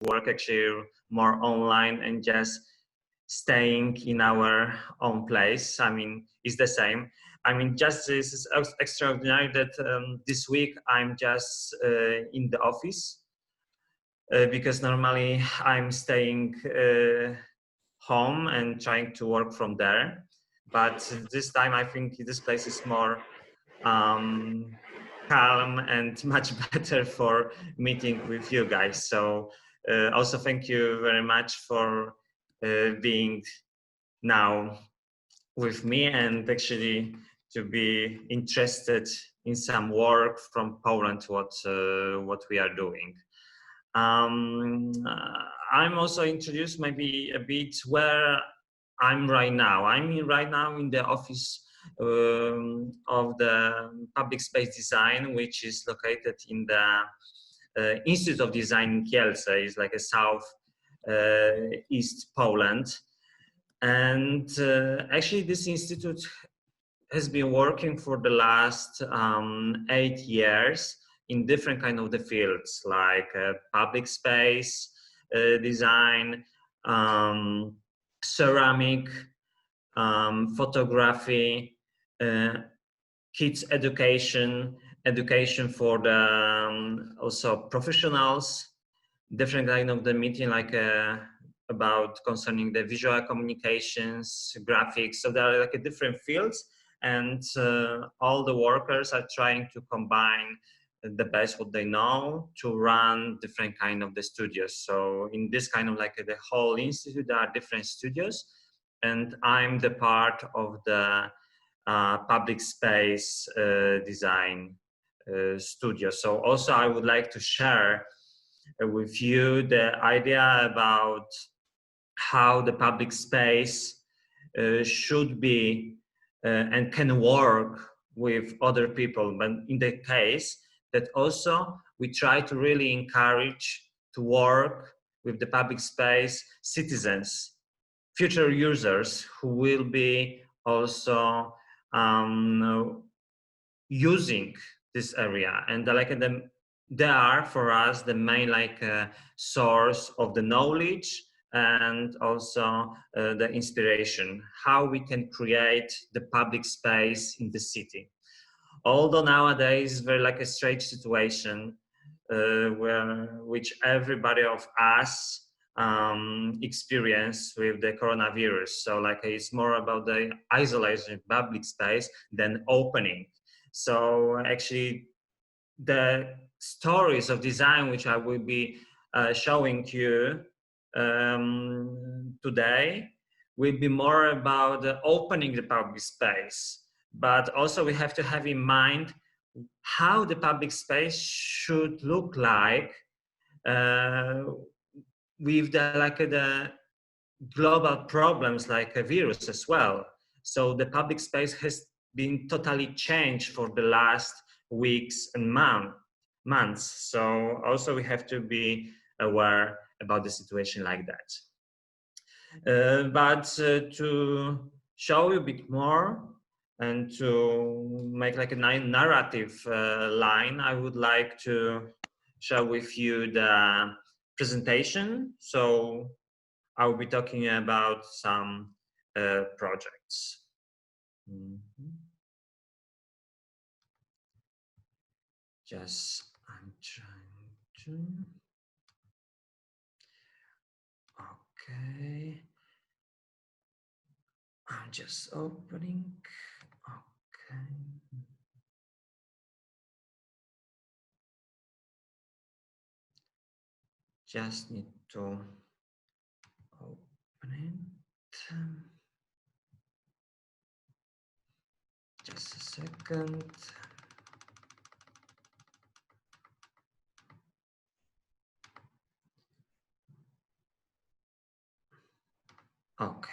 work actually more online and just staying in our own place. I mean, it's the same. I mean, just this is extraordinary that this week I'm just in the office because normally I'm staying home and trying to work from there. But this time I think this place is more calm and much better for meeting with you guys. So also thank you very much for being now with me and actually to be interested in some work from Poland, what we are doing. I'm also introduced maybe a bit where I'm right now. Right now in the office of the public space design, which is located in the Institute of Design in Kielce. It's like a south east Poland. And actually this institute has been working for the last 8 years in different kind of the fields like public space design, ceramic, photography, kids education for the also professionals, different kind of the meeting like about concerning the visual communications, graphics. So there are like different fields, and all the workers are trying to combine the best what they know to run different kind of the studios. So in this kind of like the whole institute, there are different studios, and I'm the part of the public space design studio. So also I would like to share with you the idea about how the public space should be and can work with other people, but in the case that also we try to really encourage to work with the public space citizens, future users who will be also using this area, and they are for us the main like source of the knowledge and also the inspiration, how we can create the public space in the city. Although nowadays very like a strange situation which everybody of us experience with the coronavirus. So like it's more about the isolation public space than opening. So actually the stories of design which I will be showing you today will be more about opening the public space, but also we have to have in mind how the public space should look like with the global problems like a virus as well. So the public space has been totally changed for the last weeks and months. So also we have to be aware about the situation like that. But to show you a bit more and to make like a narrative line, I would like to share with you the presentation. So I will be talking about some projects. Just I'm trying to. Okay. I'm just opening. Okay. Just need to open it. Just a second. Okay.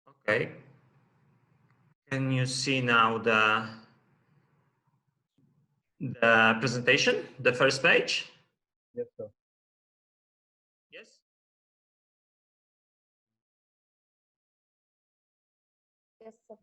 Okay. Can you see now the presentation, the first page? Yes, sir. Yes. Yes, sir.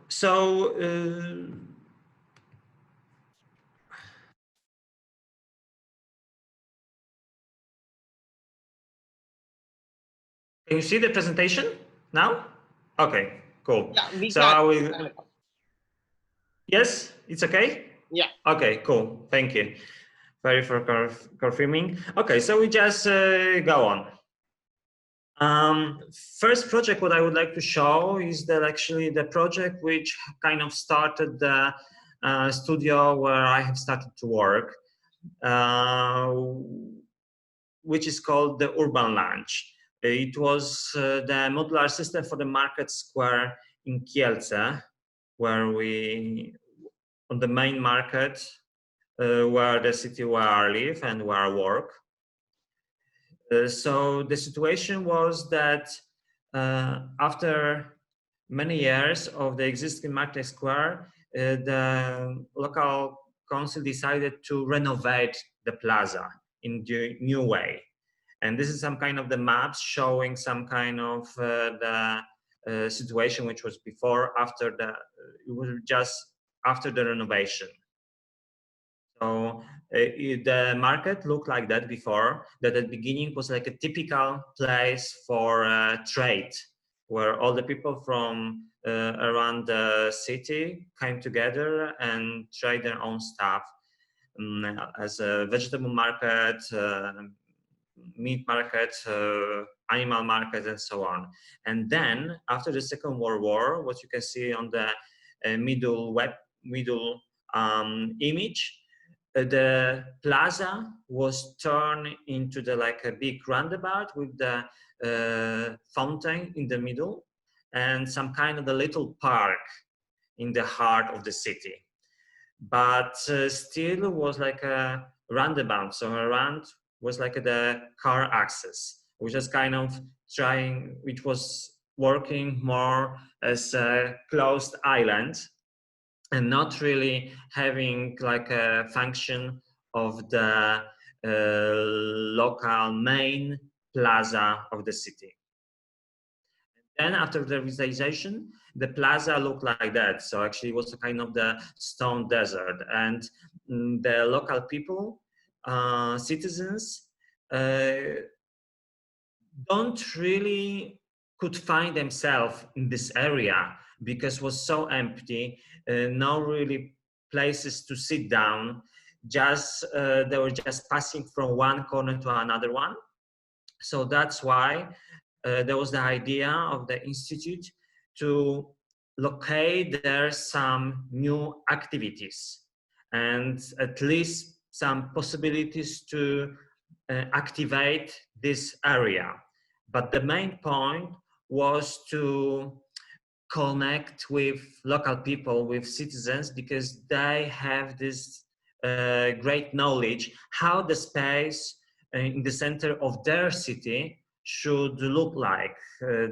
So can you see the presentation now? Okay, cool. Yeah, we so can. I will. Yes, it's okay? Yeah. Okay, cool. Thank you. Very for confirming. Okay, so we just go on. First project what I would like to show is that actually the project which kind of started the studio where I have started to work, which is called the Urban Lounge. It was the modular system for the market square in Kielce, where we, on the main market, where the city where I live and where I work. So the situation was that after many years of the existing market square, the local council decided to renovate the plaza in the new way. And this is some kind of the maps showing some kind of the situation which was before, after the, it was just after the renovation. So the market looked like that before, that at the beginning was like a typical place for trade, where all the people from around the city came together and trade their own stuff, as a vegetable market, meat market, animal market, and so on. And then after the Second World War, what you can see on the middle image, the plaza was turned into the like a big roundabout with the fountain in the middle and some kind of a little park in the heart of the city. But still was like a roundabout, so around was like the car access, which was kind of trying, which was working more as a closed island and not really having like a function of the local main plaza of the city. Then after the revitalization, the plaza looked like that. So actually it was a kind of the stone desert, and the local people, citizens, don't really could find themselves in this area because it was so empty, no really places to sit down. Just they were just passing from one corner to another one. So that's why there was the idea of the institute to locate there some new activities and at least some possibilities to activate this area. But the main point was to connect with local people, with citizens, because they have this great knowledge how the space in the center of their city should look like.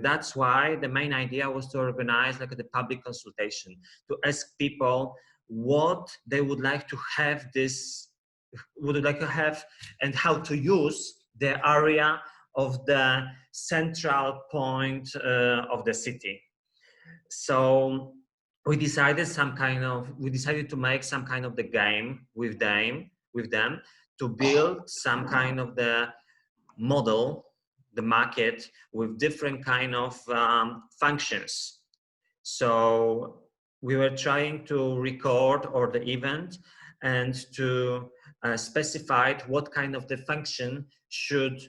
That's why the main idea was to organize like the public consultation, to ask people what they would like to have this, would like to have, and how to use the area of the central point of the city. So we decided to make some kind of the game with them to build some kind of the model, the market with different kind of functions. So we were trying to record or the event and to specify what kind of the function should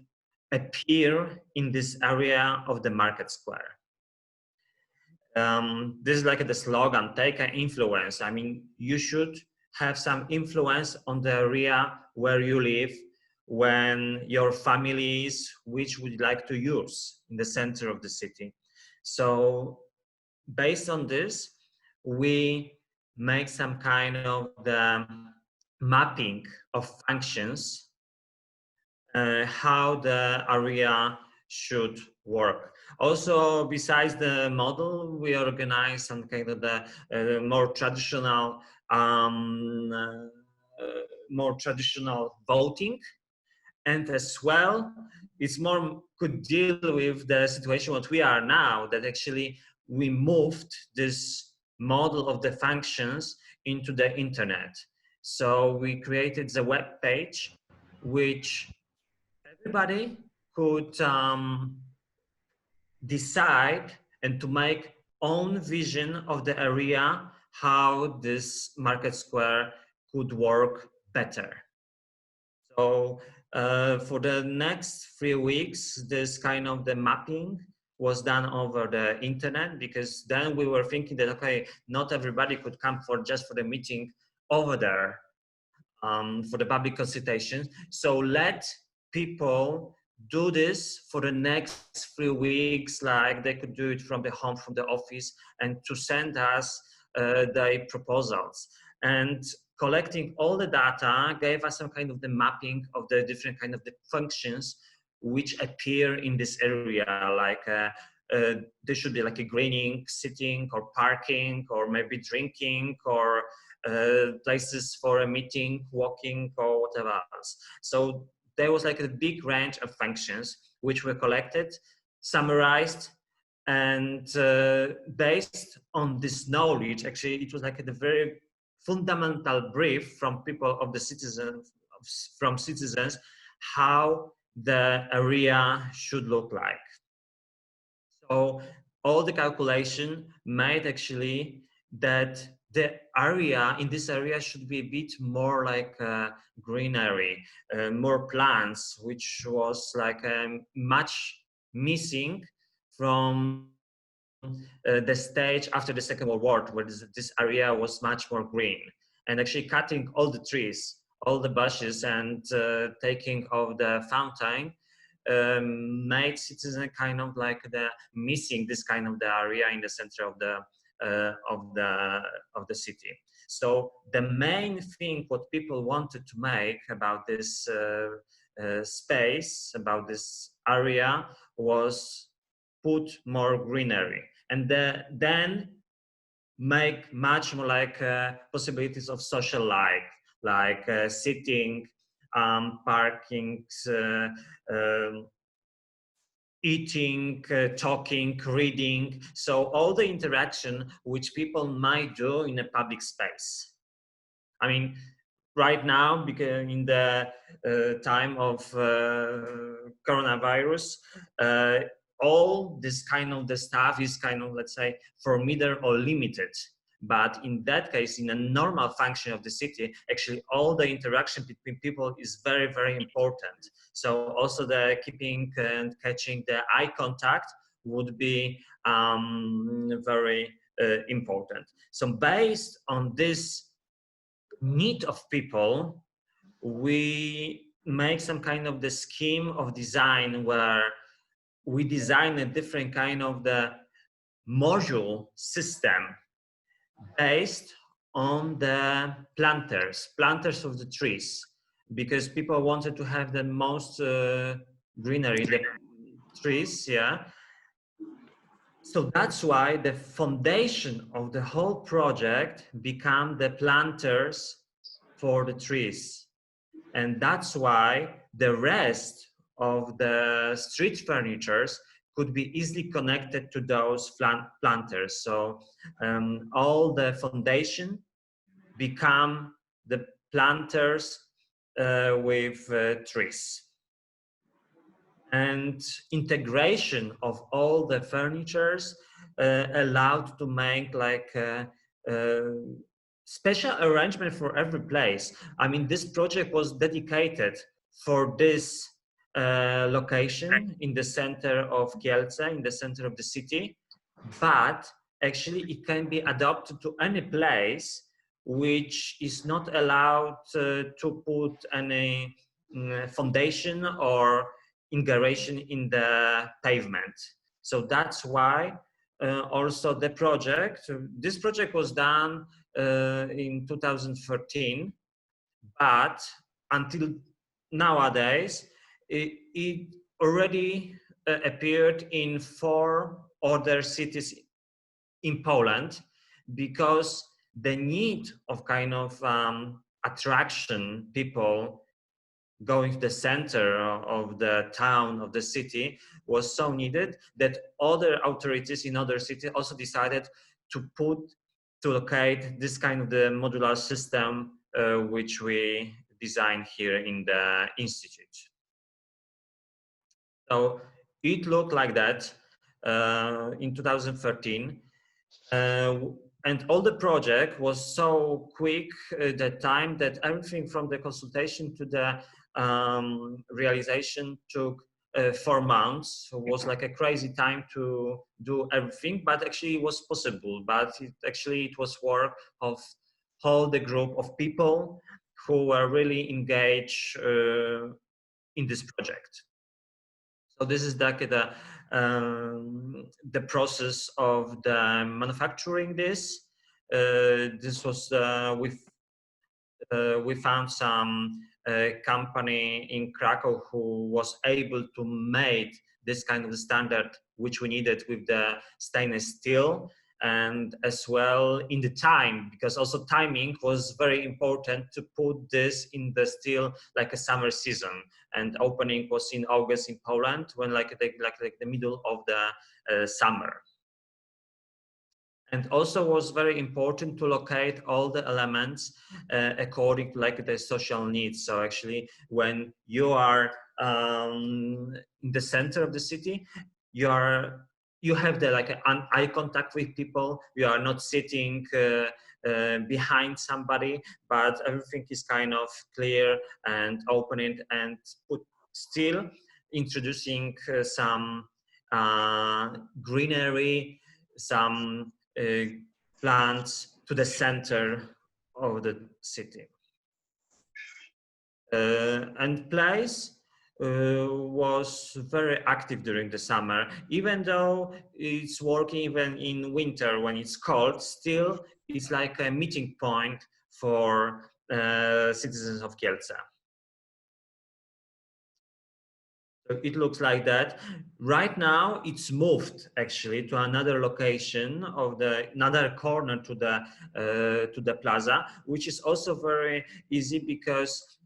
appear in this area of the market square. This is like the slogan, take an influence. I mean, you should have some influence on the area where you live, when your families, which would like to use in the center of the city. So based on this, we make some kind of the mapping of functions, how the area should work. Also, besides the model, we organize some kind of the more traditional voting, and as well, it's more could deal with the situation what we are now, that actually we moved this model of the functions into the internet. So we created the web page, which everybody could decide and to make own vision of the area, how this market square could work better. So for the next 3 weeks, this kind of the mapping was done over the internet, because then we were thinking that, okay, not everybody could come for just for the meeting over there, for the public consultation. So let people do this for the next 3 weeks, like they could do it from the home, from the office, and to send us their proposals. And collecting all the data gave us some kind of the mapping of the different kind of the functions which appear in this area, like there should be like a greening, sitting, or parking, or maybe drinking, or places for a meeting, walking, or whatever else. So there was like a big range of functions which were collected, summarized, and based on this knowledge, actually, it was like a very fundamental brief from people of the citizens, from citizens, how the area should look like. So all the calculation made actually that the area in this area should be a bit more like greenery, more plants, which was like much missing from the stage after the Second World War, where this area was much more green. And actually cutting all the trees, all the bushes, and taking of the fountain made citizens kind of like the missing this kind of the area in the center of the city. So the main thing what people wanted to make about this space, about this area, was put more greenery, and then make much more like possibilities of social life, like sitting, parking, eating, talking, reading. So all the interaction which people might do in a public space. I mean, right now, because in the time of coronavirus, all this kind of the stuff is kind of, let's say, formidable or limited. But in that case, in a normal function of the city, actually all the interaction between people is very, very important. So also the keeping and catching the eye contact would be very important. So based on this need of people, we make some kind of the scheme of design where we design a different kind of the module system based on the planters of the trees, because people wanted to have the most greenery, the trees, yeah. So that's why the foundation of the whole project became the planters for the trees. And that's why the rest of the street furnitures could be easily connected to those planters. So all the foundation become the planters with trees. And integration of all the furnitures allowed to make like special arrangement for every place. I mean, this project was dedicated for this location in the center of Kielce, in the center of the city. But actually it can be adopted to any place which is not allowed to put any foundation or integration in the pavement. So that's why also the project, this project was done in 2013, but until nowadays, it already appeared in 4 other cities in Poland, because the need of kind of attraction, people going to the center of the town, of the city, was so needed that other authorities in other cities also decided to locate this kind of the modular system which we designed here in the institute. So it looked like that in 2013. And all the project was so quick at that time that everything from the consultation to the realization took 4 months. So it was like a crazy time to do everything, but actually it was possible. But it was work of whole the group of people who were really engaged in this project. So this is like the process of the manufacturing this. This was we found some company in Krakow who was able to make this kind of standard which we needed with the stainless steel, and as well in the time, because also timing was very important to put this in the steel like a summer season, and opening was in August in Poland, when like the middle of the summer. And also was very important to locate all the elements according to like the social needs. So actually, when you are in the center of the city, you have the like an eye contact with people. You are not sitting behind somebody, but everything is kind of clear and opening, and still introducing some greenery, some plants to the center of the city. And place was very active during the summer, even though it's working even in winter when it's cold. Still, it's like a meeting point for citizens of Kielce. So it looks like that. Right now, it's moved actually to another location of another corner to the plaza, which is also very easy, because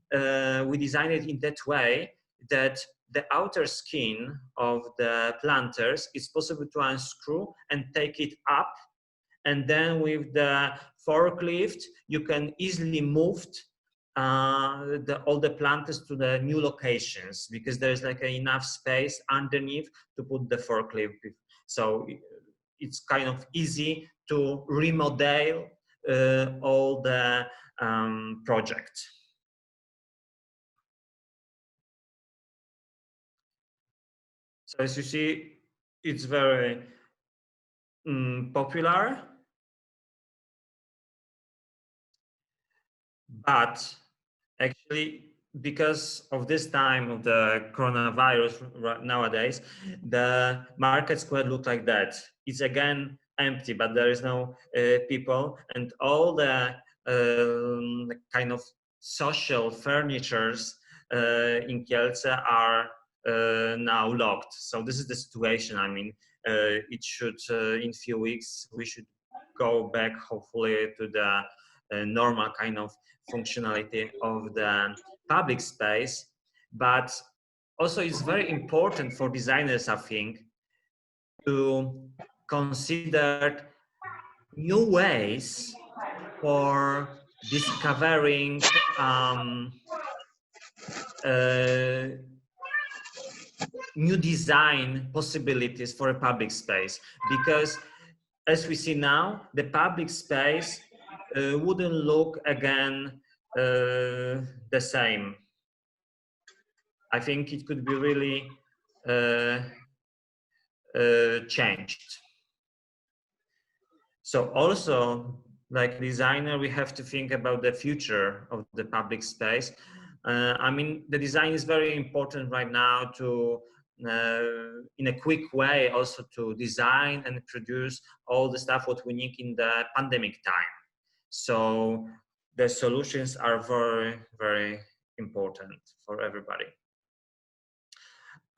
we designed it in that way that the outer skin of the planters is possible to unscrew and take it up, and then with the forklift you can easily move all the planters to the new locations, because there's like enough space underneath to put the forklift. So it's kind of easy to remodel all the project. So as you see, it's very popular, but actually, because of this time of the coronavirus nowadays, the market square look like that. It's again empty, but there is no people, and all the kind of social furnitures in Kielce are now locked. So this is the situation. I mean, it should in few weeks we should go back hopefully to the normal kind of functionality of the public space. But also it's very important for designers, I think, to consider new ways for discovering new design possibilities for a public space, because as we see now, the public space wouldn't look again the same. I think it could be really changed. So also, like designer, we have to think about the future of the public space. I mean, the design is very important right now to, in a quick way, also to design and produce all the stuff what we need in the pandemic time. So the solutions are very, very important for everybody.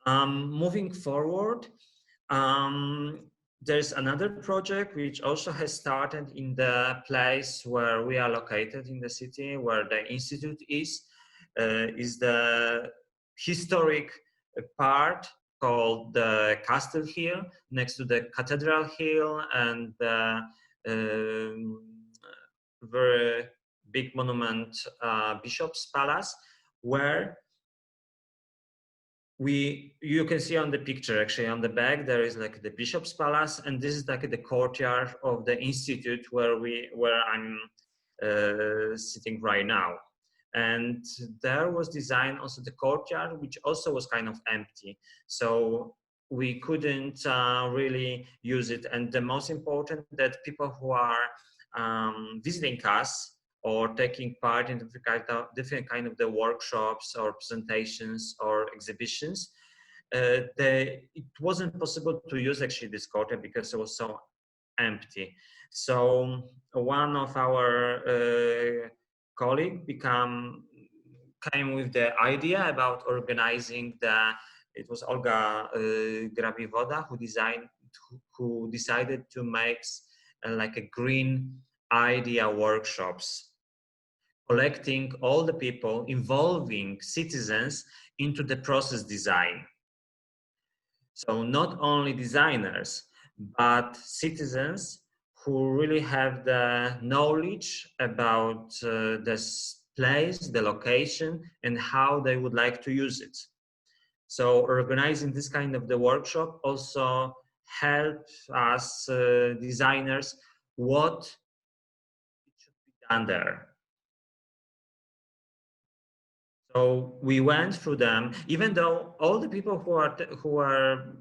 Moving forward, there's another project which also has started in the place where we are located in the city, where the institute is the historic part called the Castle Hill, next to the Cathedral Hill and the very big monument, Bishop's Palace, where you can see on the picture, actually on the back there is like the Bishop's Palace, and this is like the courtyard of the institute where I'm sitting right now. And there was designed also the courtyard, which also was kind of empty, so we couldn't really use it. And the most important, that people who are visiting us or taking part in different kind of the workshops or presentations or exhibitions, it wasn't possible to use actually this courtyard because it was so empty. So one of our colleague came with the idea about organizing it was Olga Grabivoda who decided to make like a green idea workshops, collecting all the people, involving citizens into the process design. So not only designers, but citizens who really have the knowledge about this place, the location, and how they would like to use it. So organizing this kind of the workshop also helps us designers what should be done there. So we went through them, even though all the people who are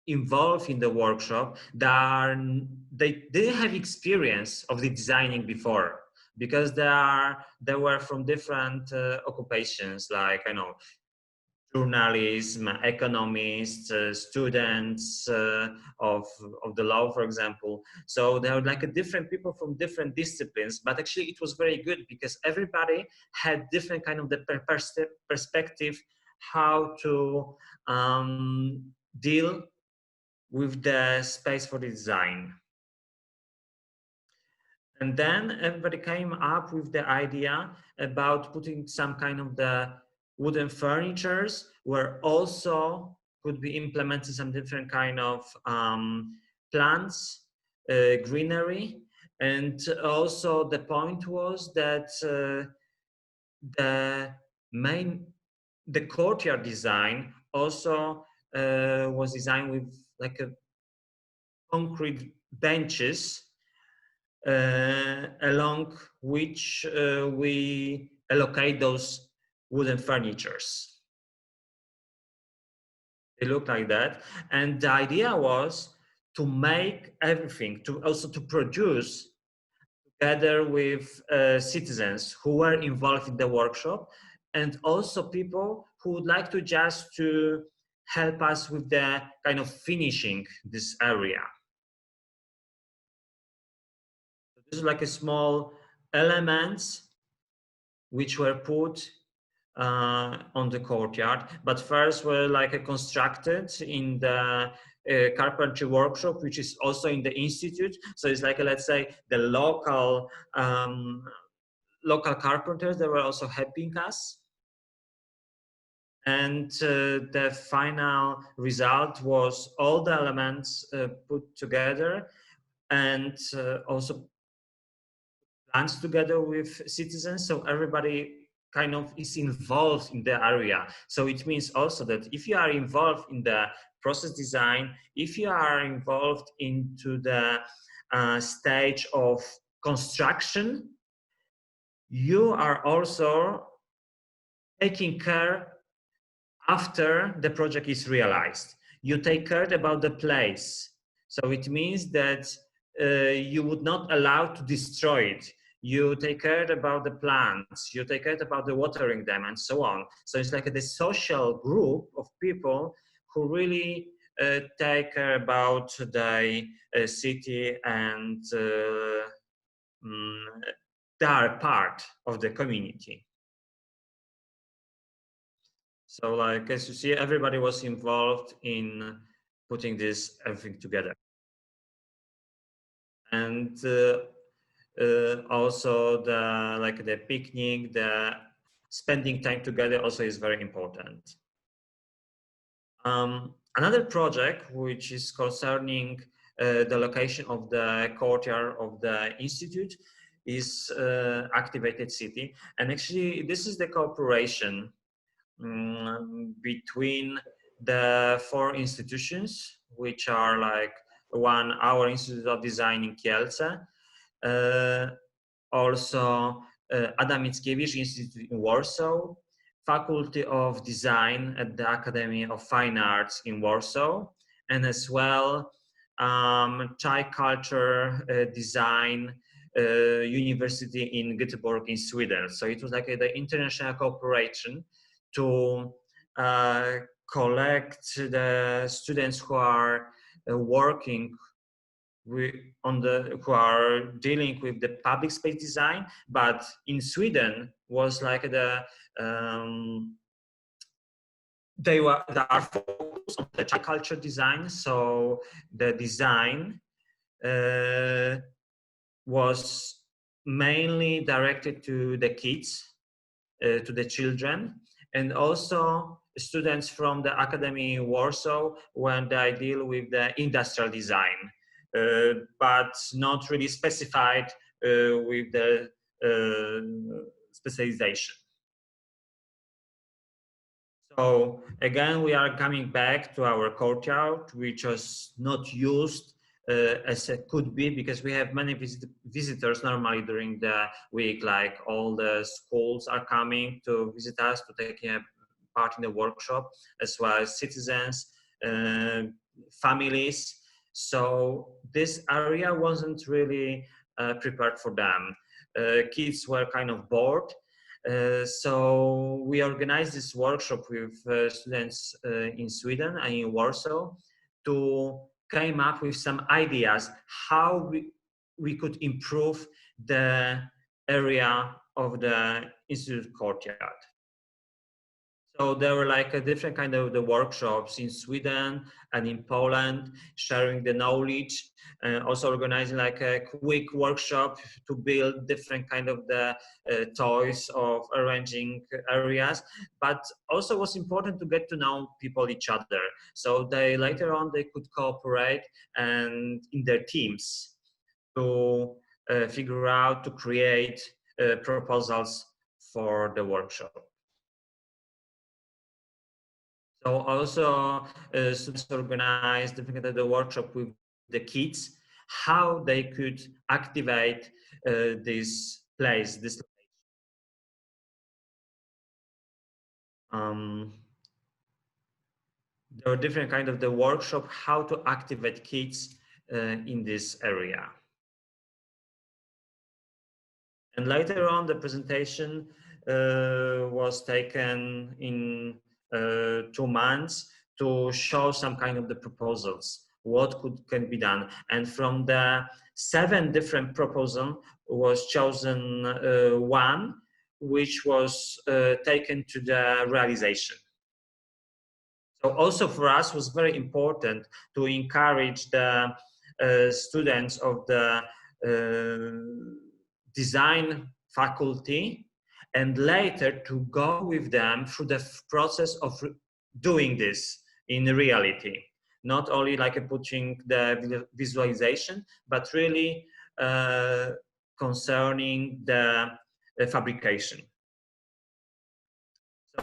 involved in the workshop, they didn't have experience of the designing before, because they were from different occupations, like I know, journalism, economists, students of the law, for example. So there were like a different people from different disciplines, but actually it was very good because everybody had different kind of the perspective how to deal with the space for the design. And then everybody came up with the idea about putting some kind of the wooden furnitures where also could be implemented some different kind of plants, greenery. And also the point was that the courtyard design also was designed with like a concrete benches along which we allocate those wooden furnitures. They look like that. And the idea was to make everything, to produce together with citizens who were involved in the workshop, and also people who would like to just to help us with the kind of finishing this area. This is like a small elements which were put on the courtyard, but first were like constructed in the carpentry workshop, which is also in the institute. So it's like let's say the local carpenters, they were also helping us. And the final result was all the elements put together, and also plans together with citizens, so everybody kind of is involved in the area. So it means also that if you are involved in the process design, if you are involved into the stage of construction, you are also taking care after the project is realized. You take care about the place. So it means that you would not allow to destroy it. You take care about the plants, you take care about the watering them, and so on. So it's like the social group of people who really take care about the city, and they are part of the community. So like, as you see, everybody was involved in putting this everything together. And also the picnic, the spending time together also is very important. Another project which is concerning the location of the courtyard of the institute is Activated City. And actually this is the cooperation between the four institutions, which are like one, our Institute of Design in Kielce, also Adam Mickiewicz Institute in Warsaw, Faculty of Design at the Academy of Fine Arts in Warsaw, and as well Chai Culture Design University in Göteborg in Sweden. So it was like the international cooperation to collect the students who are working who are dealing with the public space design, but in Sweden was like they are focused on the Czech culture design. So the design was mainly directed to the kids, to the children, and also students from the Academy in Warsaw when they deal with the industrial design, but not really specified with the specialization. So again, we are coming back to our courtyard, which was not used as it could be, because we have many visitors normally during the week, like all the schools are coming to visit us to take part in the workshop, as well as citizens, families. So this area wasn't really prepared for them. Kids were kind of bored. So we organized this workshop with students in Sweden and in Warsaw to came up with some ideas how we could improve the area of the institute courtyard. So there were like a different kind of the workshops in Sweden and in Poland, sharing the knowledge, also organizing like a quick workshop to build different kind of the toys of arranging areas. But also was important to get to know people each other. So they later on they could cooperate and in their teams to figure out to create proposals for the workshop. So also students organized the workshop with the kids, how they could activate this place, this there are different kind of the workshop, how to activate kids in this area. And later on, the presentation was taken in 2 months to show some kind of the proposals, what can be done. And from the 7 different proposals was chosen one, which was taken to the realization. So also for us was very important to encourage the students of the design faculty, and later to go with them through the process of doing this in reality. Not only like putting the visualization, but really concerning the fabrication.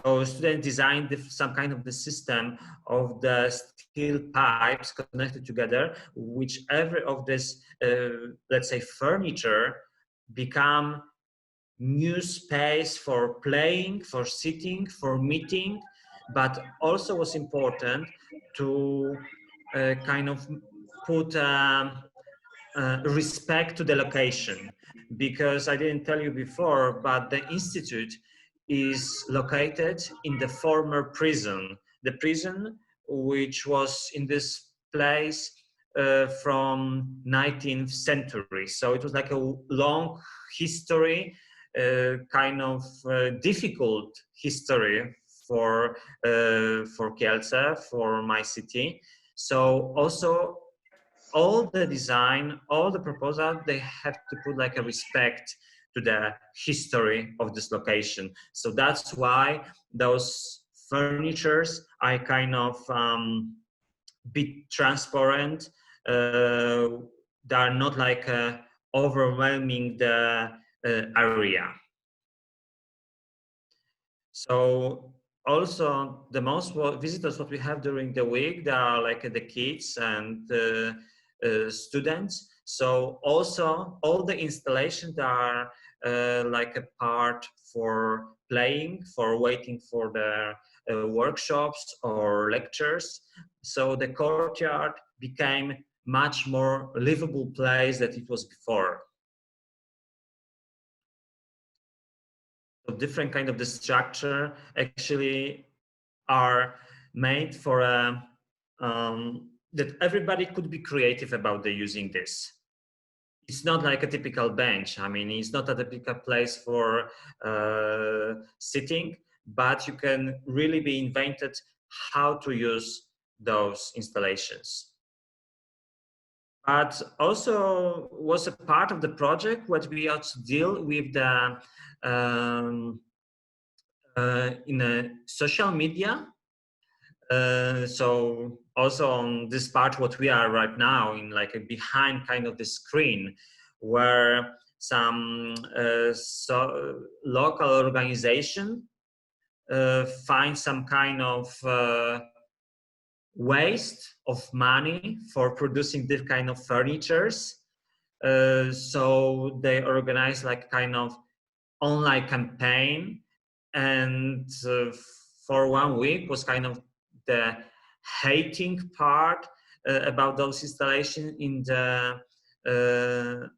So students designed some kind of the system of the steel pipes connected together, which every of this, let's say, furniture become new space for playing, for sitting, for meeting, but also was important to kind of put respect to the location, because I didn't tell you before, but the institute is located in the former prison, the prison which was in this place from 19th century. So it was like a long history, kind of difficult history for Kielce, for my city. So also all the design, all the proposal, they have to put like a respect to the history of this location. So that's why those furnitures are kind of bit transparent. They are not like overwhelming the area. So also the most visitors what we have during the week, they are like the kids and students. So also all the installations are like a part for playing, for waiting for the workshops or lectures. So the courtyard became much more livable place than it was before. So different kind of the structure actually are made for that everybody could be creative about the using this. It's not like a typical bench. I mean, it's not a typical place for sitting, but you can really be invented how to use those installations. But also was a part of the project what we also deal with the in a social media. So also on this part what we are right now in like a behind kind of the screen, where some local organization find some kind of waste of money for producing this kind of furnitures. So they organize like kind of online campaign, and for 1 week was kind of the hating part about those installations in the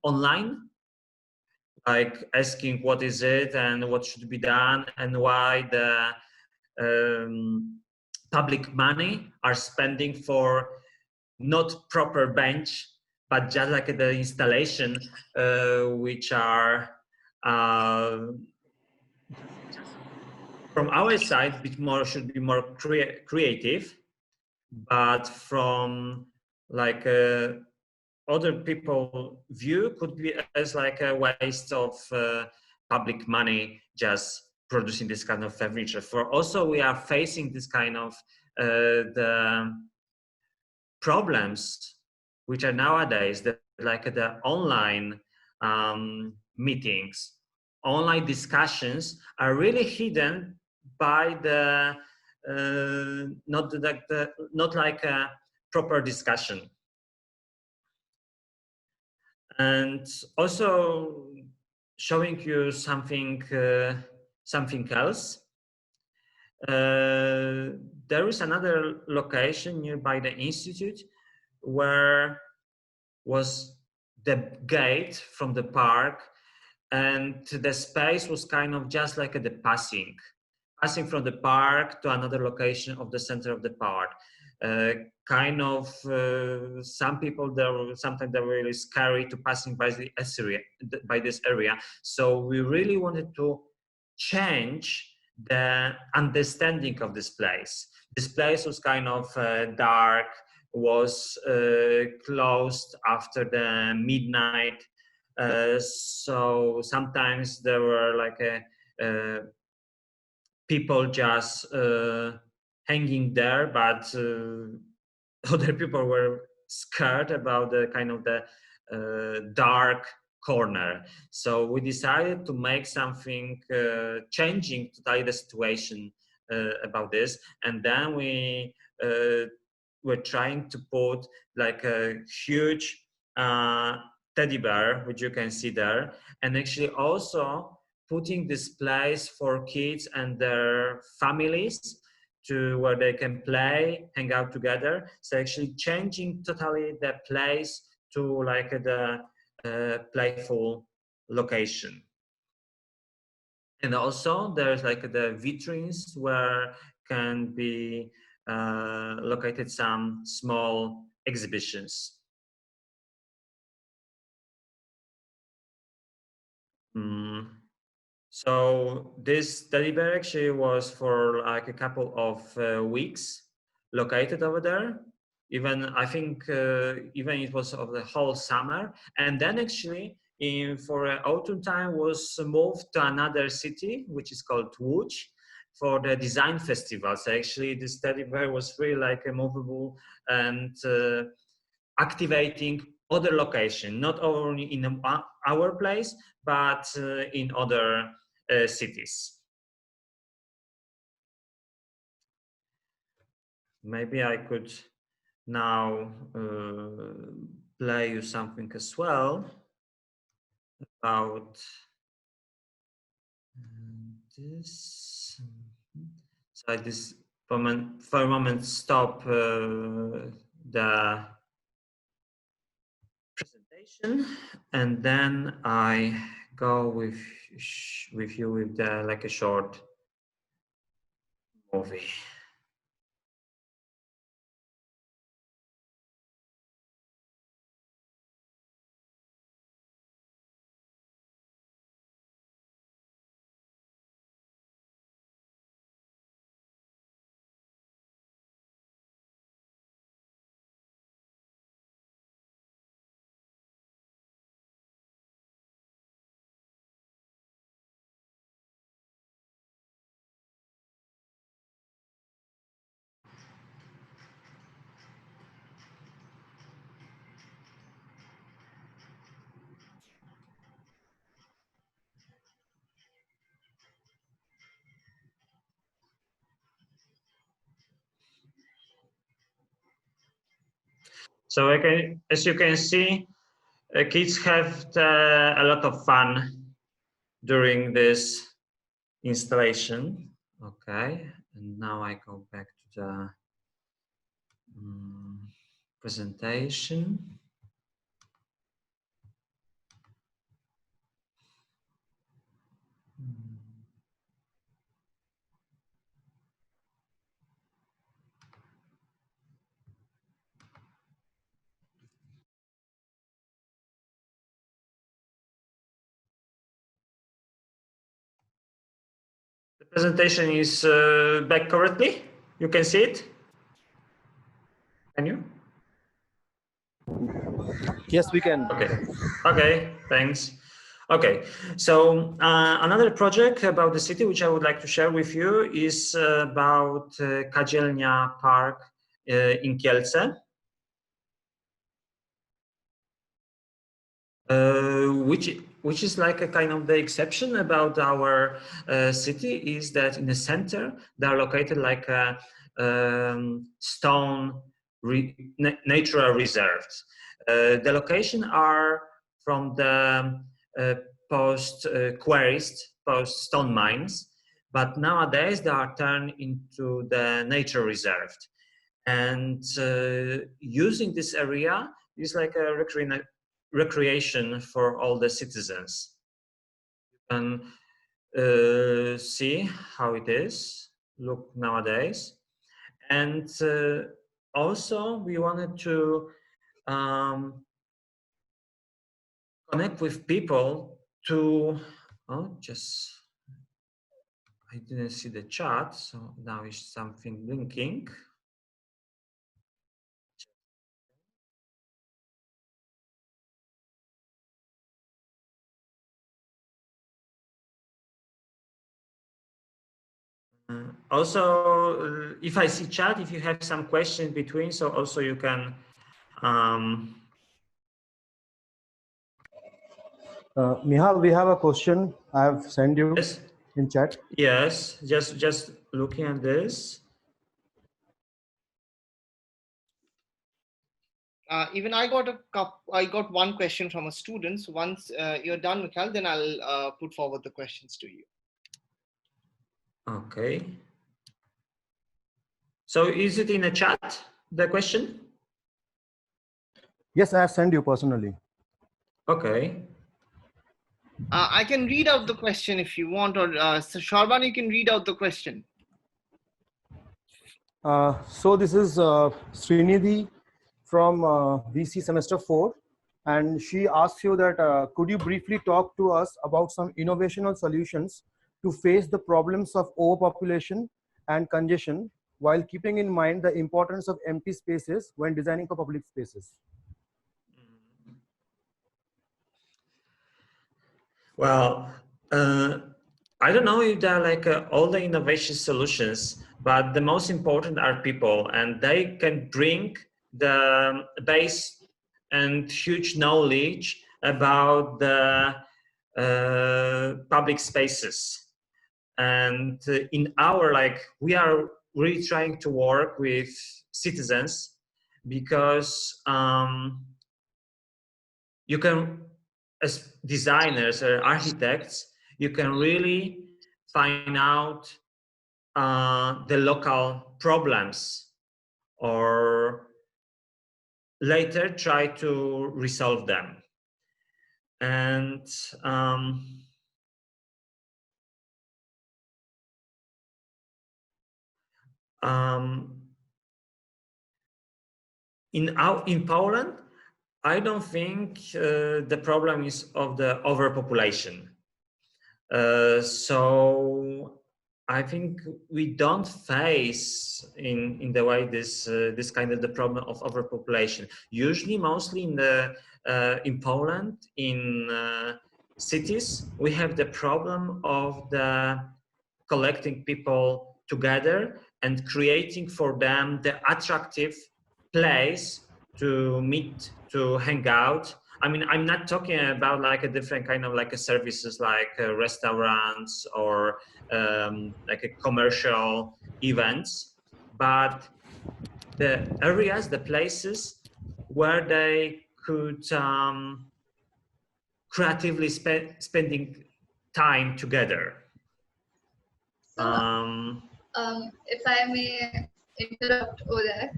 online, like asking what is it and what should be done and why the public money are spending for not proper bench, but just like the installation, which are from our side, bit more should be more creative, but from like other people view could be as like a waste of public money just producing this kind of furniture. For also we are facing this kind of the problems which are nowadays that like the online meetings, online discussions are really hidden by the not like a proper discussion. And also showing you something something else. There is another location nearby the institute where was the gate from the park, and the space was kind of just like the passing from the park to another location of the center of the park. Kind of some people sometimes they were really scary to passing by this area. So we really wanted to change the understanding of this place. This place was kind of dark, was closed after the midnight. So sometimes there were like people just hanging there, but other people were scared about the kind of the dark corner. So we decided to make something changing totally the situation about this, and then we were trying to put like a huge teddy bear, which you can see there, and actually also putting this place for kids and their families to where they can play, hang out together. So actually changing totally the place to like the playful location. And also there's like the vitrines where can be located some small exhibitions. So this deliberation was for like a couple of weeks located over there. Even I think even it was of the whole summer, and then actually for autumn time was moved to another city which is called Łódź for the design festival. So actually this deliberation was really like a movable and activating other location, not only in our place, but in other cities. Maybe I could now play you something as well about this. So I just for a moment stop the presentation, and then I go with you with the like a short movie. So as you can see, kids have a lot of fun during this installation. Okay, and now I go back to the presentation. The presentation is back correctly. You can see it. Can you? Yes, we can. Okay. Okay. Thanks. Okay. So another project about the city which I would like to share with you is about Catalunya Park in Kielce. Which is like a kind of the exception about our city is that in the center they are located like a stone natural reserves. The location are from the post quarries, post stone mines, but nowadays they are turned into the nature reserve. And using this area is like a recreation for all the citizens. You can see how it is look nowadays, and also we wanted to connect with people to just I didn't see the chat, so now is something blinking. Also, if I see chat, if you have some questions between, so also you can. Michal, we have a question. I have sent you Yes. in chat. Yes, just looking at this. Even I got one question from a student. So once you're done, Michal, then I'll put forward the questions to you. Okay. So is it in a chat, the question? Yes, I have sent you personally. Okay. I can read out the question if you want, or so Sharban, you can read out the question. So this is Srinidhi from VC semester 4, and she asks you that could you briefly talk to us about some innovational solutions to face the problems of overpopulation and congestion while keeping in mind the importance of empty spaces when designing for public spaces. Well, I don't know if there are like all the innovation solutions, but the most important are people, and they can bring the base and huge knowledge about the public spaces. And in our, like, we are really trying to work with citizens because you can, as designers or architects, you can really find out the local problems or later try to resolve them. And in Poland, I don't think the problem is of the overpopulation. So I think we don't face in the way this kind of the problem of overpopulation. Usually, mostly in Poland, in cities, we have the problem of the collecting people together and creating for them the attractive place to meet, to hang out. I mean, I'm not talking about like a different kind of like a services like restaurants or like a commercial events, but the areas, the places where they could creatively spending time together. So, if I may interrupt over there,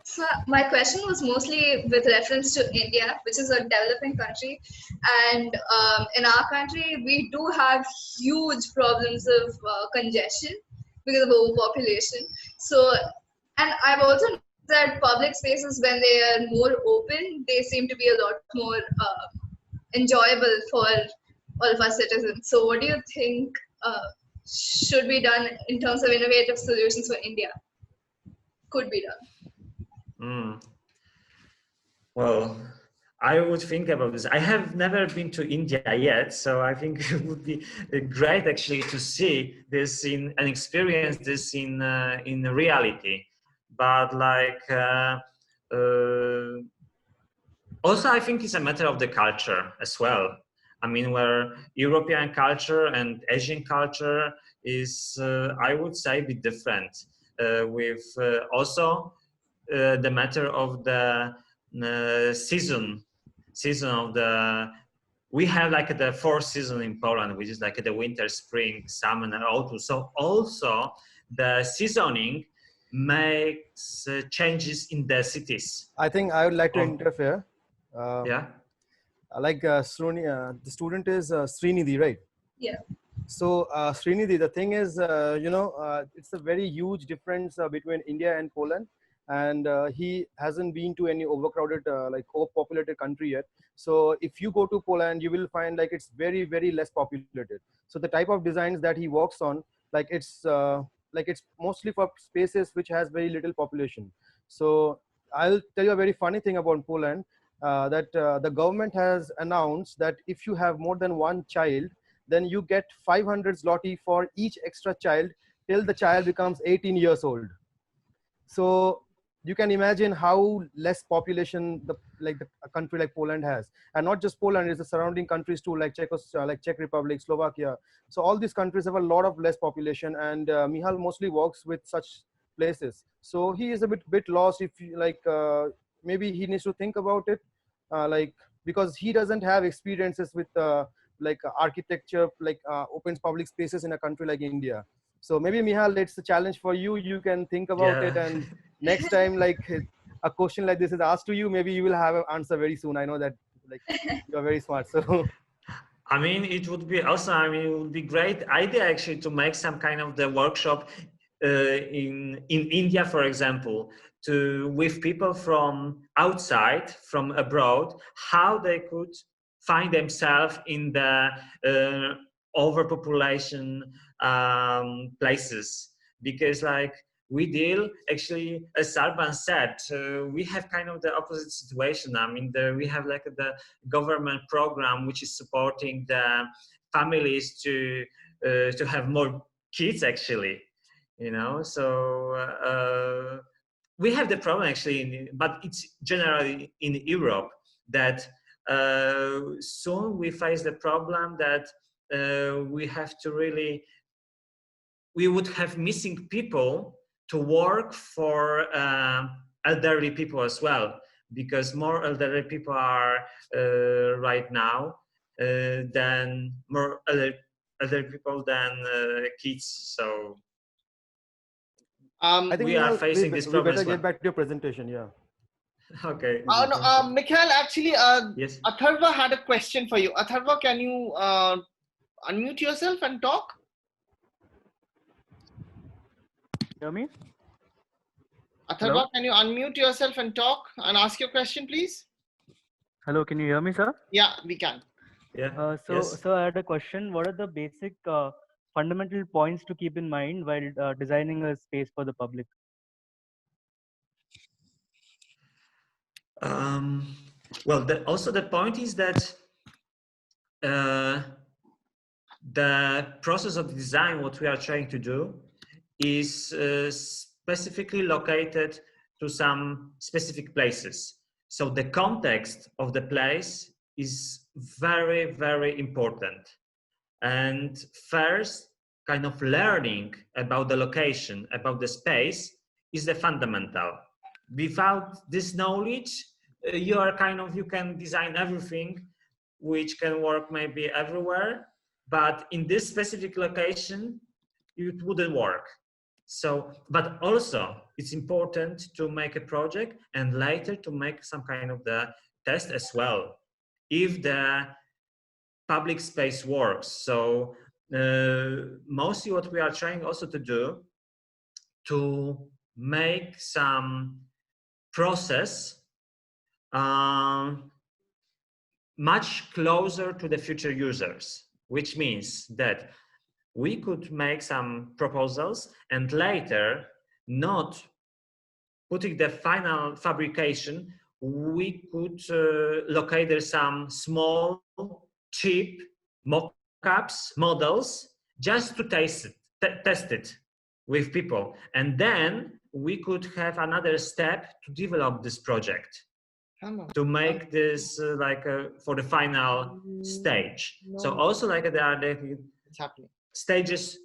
so my question was mostly with reference to India, which is a developing country, and in our country we do have huge problems of congestion because of overpopulation. So, and I've also noticed that public spaces, when they are more open, they seem to be a lot more enjoyable for all of us citizens. So, what do you think should be done in terms of innovative solutions for India? Could be done. Well, I would think about this. I have never been to India yet, so I think it would be great actually to see this in and experience this in reality. But like also, I think it's a matter of the culture as well. I mean, where European culture and Asian culture is, I would say, a bit different. With also the matter of the season of the, we have like the 4 seasons in Poland, which is like the winter, spring, summer, and autumn. So also the seasoning makes changes in the cities. I think I would like to interfere. Yeah. Like the student is Srinidhi, right? Yeah. So Srinidhi, the thing is, it's a very huge difference between India and Poland, and he hasn't been to any overcrowded, like overpopulated country yet. So if you go to Poland, you will find like it's very, very less populated. So the type of designs that he works on, like it's mostly for spaces which has very little population. So I'll tell you a very funny thing about Poland, that the government has announced that if you have more than one child, then you get 500 zloty for each extra child till the child becomes 18 years old. So you can imagine how less population a country like Poland has, and not just Poland, it's the surrounding countries too, like Czech Republic, Slovakia. So all these countries have a lot of less population, and Michal mostly works with such places. So he is a bit lost. If you, maybe he needs to think about it, because he doesn't have experiences with architecture, open public spaces in a country like India. So maybe Michal, it's a challenge for you. You can think about it, and next time, a question like this is asked to you, maybe you will have an answer very soon. I know that, like, you're very smart. So I mean, it would be awesome. I mean, it would be great idea actually to make some kind of the workshop in India, for example, to with people from outside, from abroad, how they could find themselves in the overpopulation places, because like we deal actually, as Sarban said, we have kind of the opposite situation. I mean, we have like the government program which is supporting the families to have more kids actually, you know. So we have the problem actually, but it's generally in Europe that soon we face the problem that we have to really, we would have missing people to work for elderly people as well, because more elderly people are right now than more elderly people than kids. So I think we are Michal, facing this we problem better as well. get back to your presentation. Yeah. Okay. No, Michal, actually, Yes. Atharva had a question for you. Atharva, can you unmute yourself and talk? Hear me? Atharva, Hello? can you unmute yourself and talk and ask your question, please? Hello, can you hear me, sir? Yeah, we can. Yeah. So I had a question. What are the basic fundamental points to keep in mind while designing a space for the public? Well, also the point is that the process of design, what we are trying to do, is specifically located to some specific places. So the context of the place is very, very important. And first, kind of learning about the location, about the space, is the fundamental. Without this knowledge, you can design everything which can work maybe everywhere, but in this specific location, it wouldn't work. So, but also it's important to make a project and later to make some kind of the test as well, if the public space works. So mostly what we are trying also to do, to make some process much closer to the future users, which means that we could make some proposals and later, not putting the final fabrication, we could locate there some small, cheap mock-ups, models, just to test it with people. And then we could have another step to develop this project, to make this for the final stage. So also like there are the stages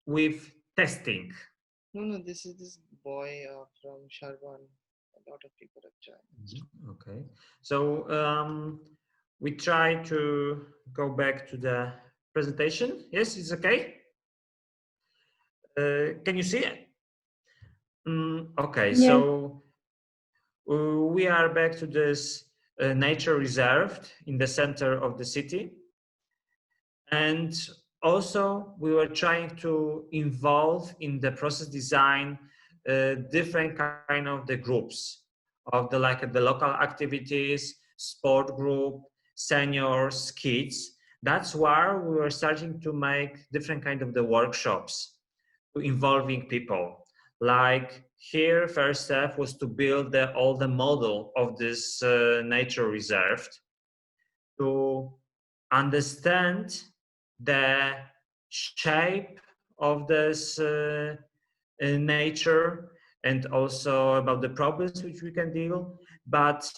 with testing. No, this is this boy from Sharban. A lot of people have joined. Okay, so we try to go back to the presentation. Yes, it's okay. Can you see it? Okay, yeah. So we are back to this nature reserve in the center of the city. And also we were trying to involve in the process design different kind of the groups of the local activities, sport group, seniors, kids. That's why we were starting to make different kind of the workshops involving people. Like here, first step was to build all the model of this nature reserve, to understand the shape of this nature, and also about the problems which we can deal, but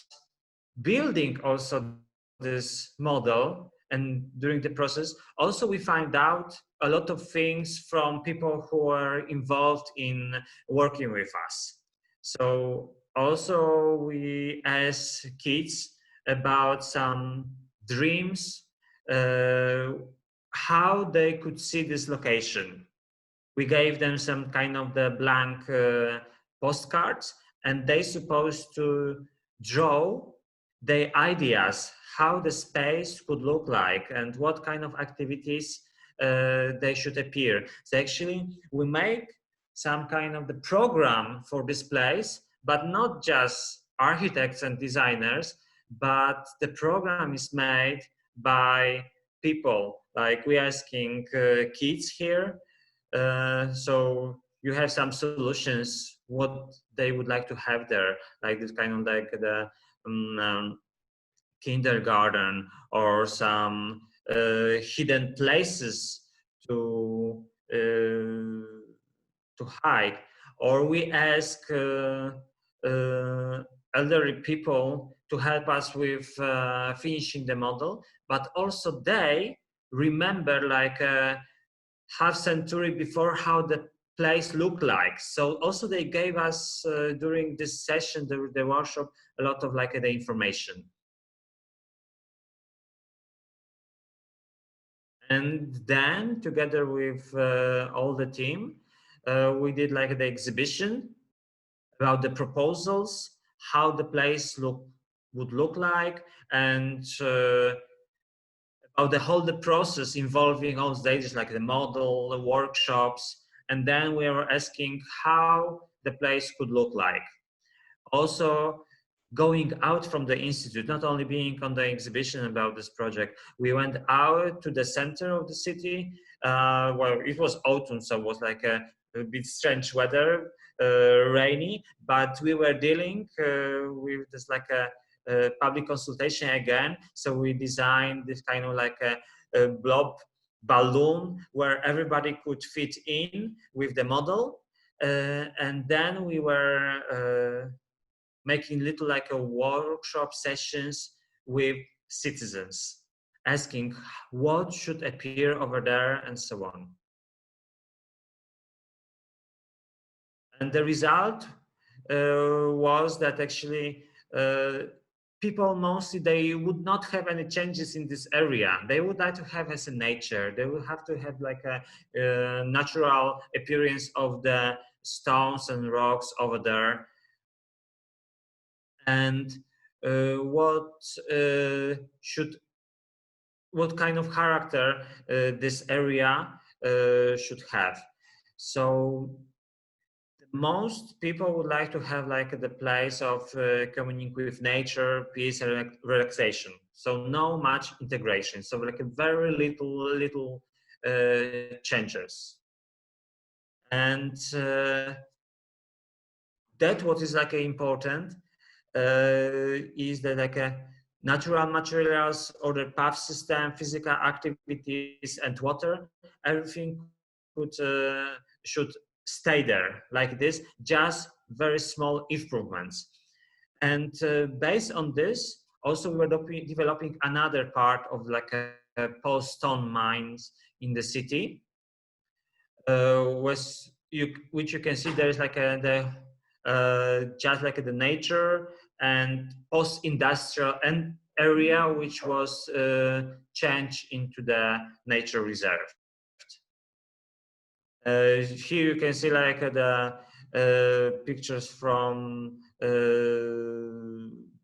building also this model. And during the process, also we find out a lot of things from people who are involved in working with us. So also we ask kids about some dreams, how they could see this location. We gave them some kind of the blank postcards, and they supposed to draw their ideas how the space could look like and what kind of activities they should appear. So actually we make some kind of the program for this place, but not just architects and designers, but the program is made by people. Like we're asking kids here, so you have some solutions what they would like to have there, like this kind of like the kindergarten or some hidden places to hide. Or we ask elderly people to help us with finishing the model, but also they remember like half century before how the place looked like. So also they gave us during this session, the workshop, a lot of like the information. And then together with all the team, we did like the exhibition about the proposals, how the place would look like, and about the process involving all stages like the model, the workshops, and then we were asking how the place could look like. Also, going out from the institute, not only being on the exhibition about this project, we went out to the center of the city. Well, it was autumn, so it was like a bit strange weather, rainy, but we were dealing with this like a public consultation again. So we designed this kind of like a blob balloon where everybody could fit in with the model. And then we were making little like a workshop sessions with citizens, asking what should appear over there and so on. And the result was that actually people mostly, they would not have any changes in this area. They would like to have as a nature. They would have to have like a natural appearance of the stones and rocks over there. And what kind of character this area should have. So most people would like to have like the place of communing with nature, peace, and relaxation. So no much integration. So like a very little changes. And that what is like important is that like a natural materials or the path system, physical activities, and water, everything should stay there like this, just very small improvements. And based on this, also we were developing another part of like a post-stone mines in the city, which you can see there is like just like the nature and post-industrial area, which was changed into the nature reserve. Here you can see like the pictures from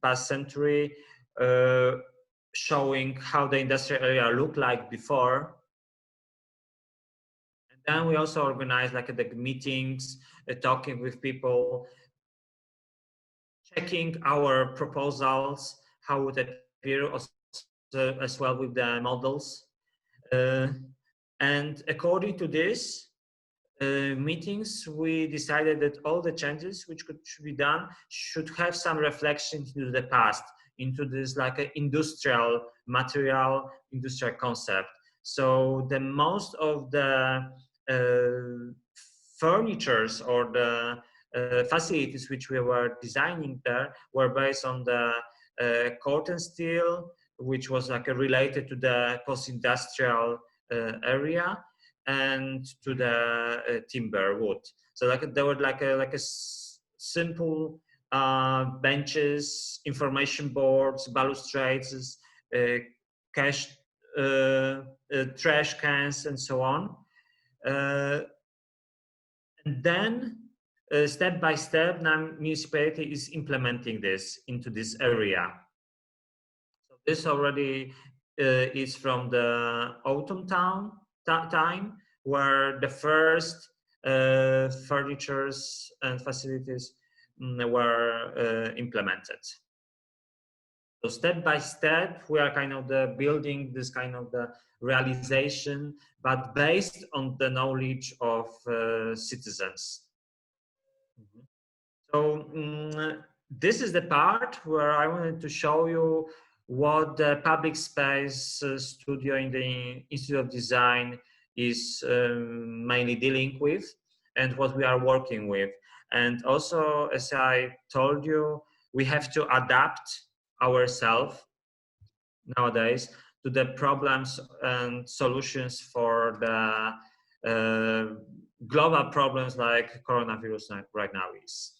past century, showing how the industrial area looked like before. And then we also organized like the meetings, talking with people, checking our proposals, how would it appear as well with the models. And according to this meetings, we decided that all the changes which should be done should have some reflection into the past, into this like an industrial material, industrial concept. So the most of the furnitures or the facilities which we were designing there were based on the cotton steel, which was like related to the post-industrial area, and to the timber wood. So like there were like a simple benches, information boards, balustrades, trash cans, and so on. And then step by step, now municipality is implementing this into this area. So this already is from the autumn time, where the first furnitures and facilities were implemented. So step by step, we are kind of building this kind of the realization, but based on the knowledge of citizens. So this is the part where I wanted to show you what the public space studio in the Institute of Design is mainly dealing with and what we are working with. And also, as I told you, we have to adapt ourselves nowadays to the problems and solutions for the global problems like coronavirus right now is.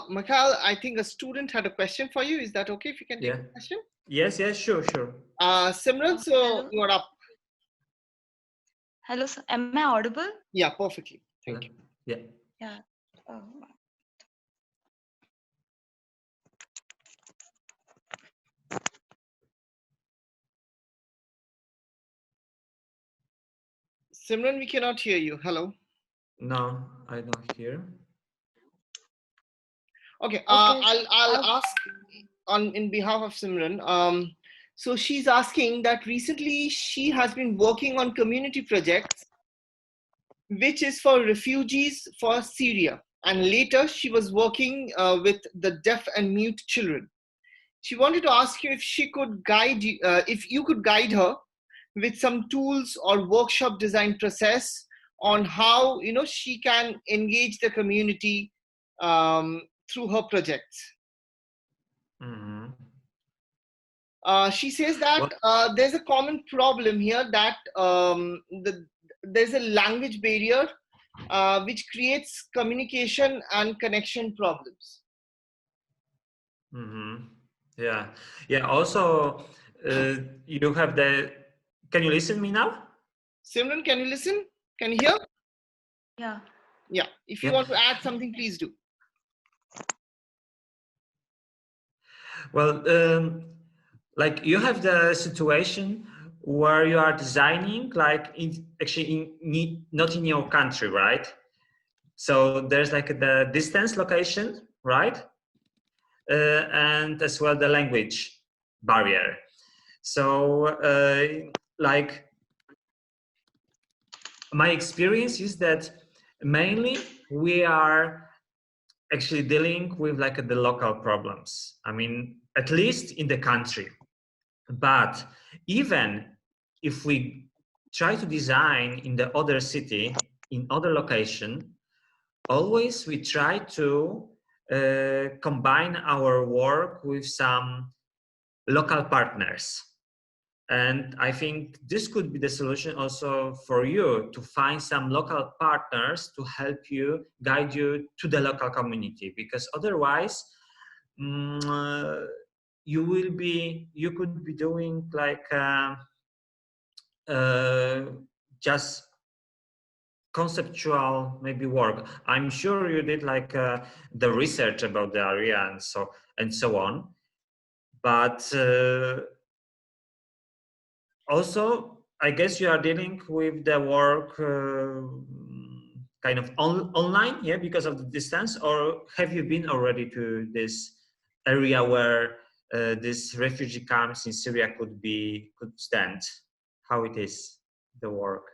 Michal, I think a student had a question for you. Is that okay if you can take the question? Yes, sure. Simran, so you're up. Hello, sir. Am I audible? Yeah, perfectly. Thank you. Yeah. Simran, we cannot hear you. Hello. No, I don't hear. Okay. I'll ask in behalf of Simran. So she's asking that recently she has been working on community projects, which is for refugees for Syria. And later she was working with the deaf and mute children. She wanted to ask you if she could guide you, if you could guide her with some tools or workshop design process on how she can engage the community through her projects. Mm-hmm. She says that there's a common problem here that there's a language barrier which creates communication and connection problems. Mm-hmm. Yeah. Also, you have the. Can you listen me now? Simran, can you listen? Can you hear? Yeah. Yeah. If you want to add something, please do. Well, like you have the situation where you are designing, like not in your country, right? So there's like the distance location, right? And as well the language barrier. So like my experience is that mainly we are actually dealing with like the local problems. I mean, at least in the country. But even if we try to design in the other city, in other location, always we try to combine our work with some local partners. And I think this could be the solution also for you to find some local partners to help you, guide you to the local community, because otherwise you could be doing like just conceptual maybe work. I'm sure you did like the research about the area and so on, but also I guess you are dealing with the work kind of online, yeah, because of the distance, or have you been already to this area where this refugee camps in Syria could stand? How it is, the work?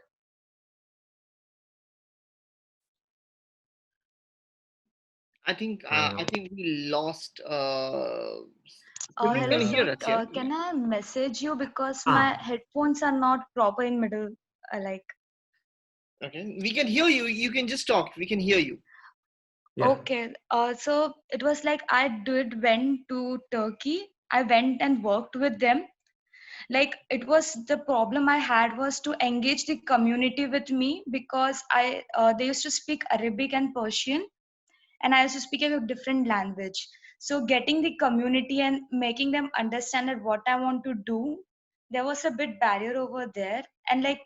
I think we lost. Hello, can hear sir. us, yeah? Can I message you because my headphones are not proper in middle? Okay, we can hear you. You can just talk. We can hear you. Yeah. Okay. So it was like went to Turkey. I went and worked with them. Like it was the problem I had was to engage the community with me because they used to speak Arabic and Persian, and I used to speak a different language. So getting the community and making them understand that what I want to do, there was a bit barrier over there. And like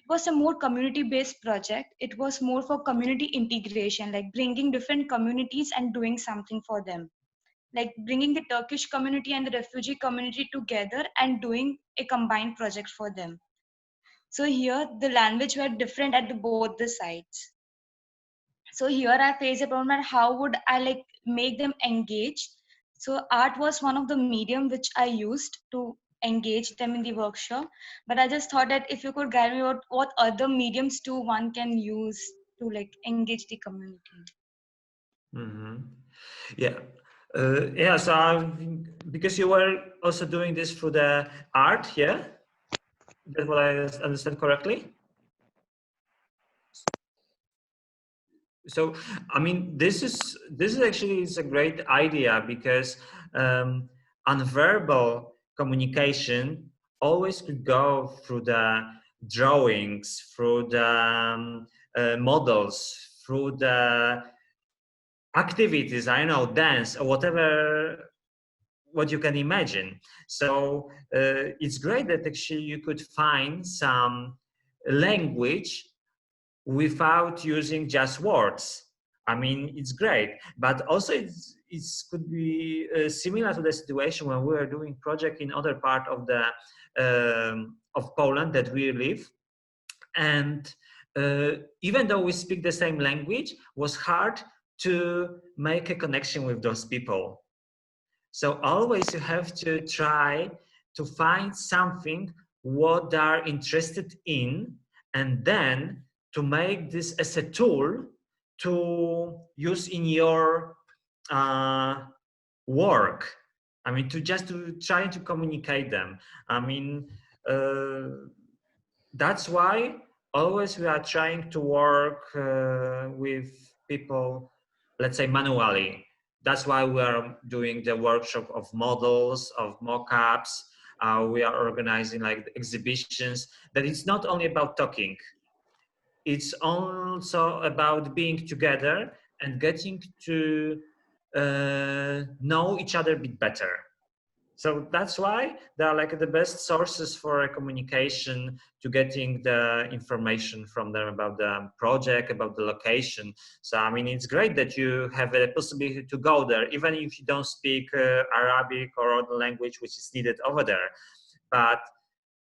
was a more community-based project. It was more for community integration, like bringing different communities and doing something for them, like bringing the Turkish community and the refugee community together and doing a combined project for them. So here the language were different at both the sides. So here I face a problem at how would I like make them engage. So art was one of the medium which I used to engage them in the workshop, but I just thought that if you could guide me what other mediums too one can use to like engage the community. Yeah. Yeah, so because you were also doing this through the art, yeah? That's what I understand correctly? So, I mean, this is actually is a great idea because nonverbal communication always could go through the drawings, through the models, through the activities, I know, dance or whatever, what you can imagine. So it's great that actually you could find some language without using just words. I mean, it's great, but also it could be similar to the situation when we are doing project in other part of the of Poland that we live, and even though we speak the same language, was hard to make a connection with those people. So always you have to try to find something what they are interested in, and then to make this as a tool to use in your work. I mean, to try to communicate them. I mean, that's why always we are trying to work with people, let's say manually. That's why we are doing the workshop of models, of mock-ups. We are organizing like exhibitions. That it's not only about talking. It's also about being together and getting to know each other a bit better. So that's why they are like the best sources for communication, to getting the information from them about the project, about the location. So, I mean, it's great that you have a possibility to go there, even if you don't speak Arabic or other language which is needed over there. But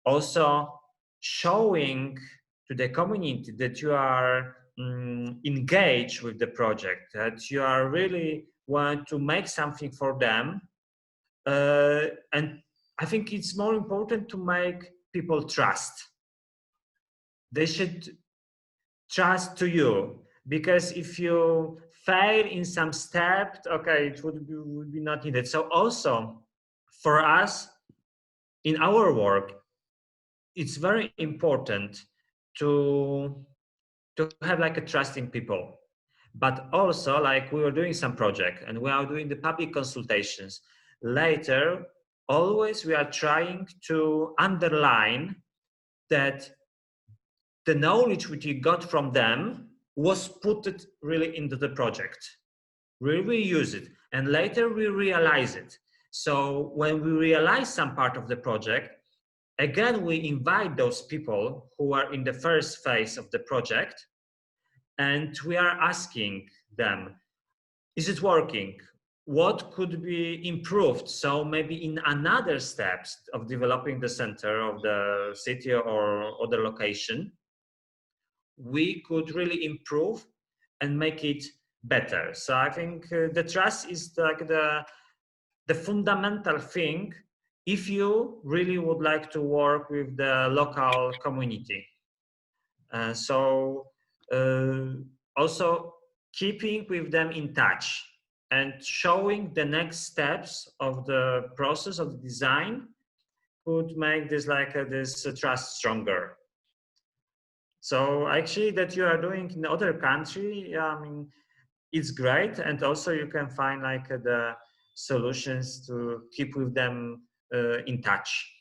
also showing to the community that you are engaged with the project, that you are really want to make something for them. And I think it's more important to make people trust. They should trust to you, because if you fail in some step, okay, it would be not needed. So also for us in our work, it's very important to have like a trust in people. But also, like, we were doing some project and we are doing the public consultations. Later, always we are trying to underline that the knowledge which we got from them was put it really into the project. We reuse it, and later we realize it. So when we realize some part of the project, again, we invite those people who are in the first phase of the project, and we are asking them, is it working? What could be improved? So maybe in another steps of developing the center of the city or other location, we could really improve and make it better. So I think the trust is like the fundamental thing if you really would like to work with the local community. Also keeping with them in touch and showing the next steps of the process of the design could make this like this trust stronger. So actually that you are doing in other country, yeah, I mean, it's great. And also you can find like the solutions to keep with them in touch.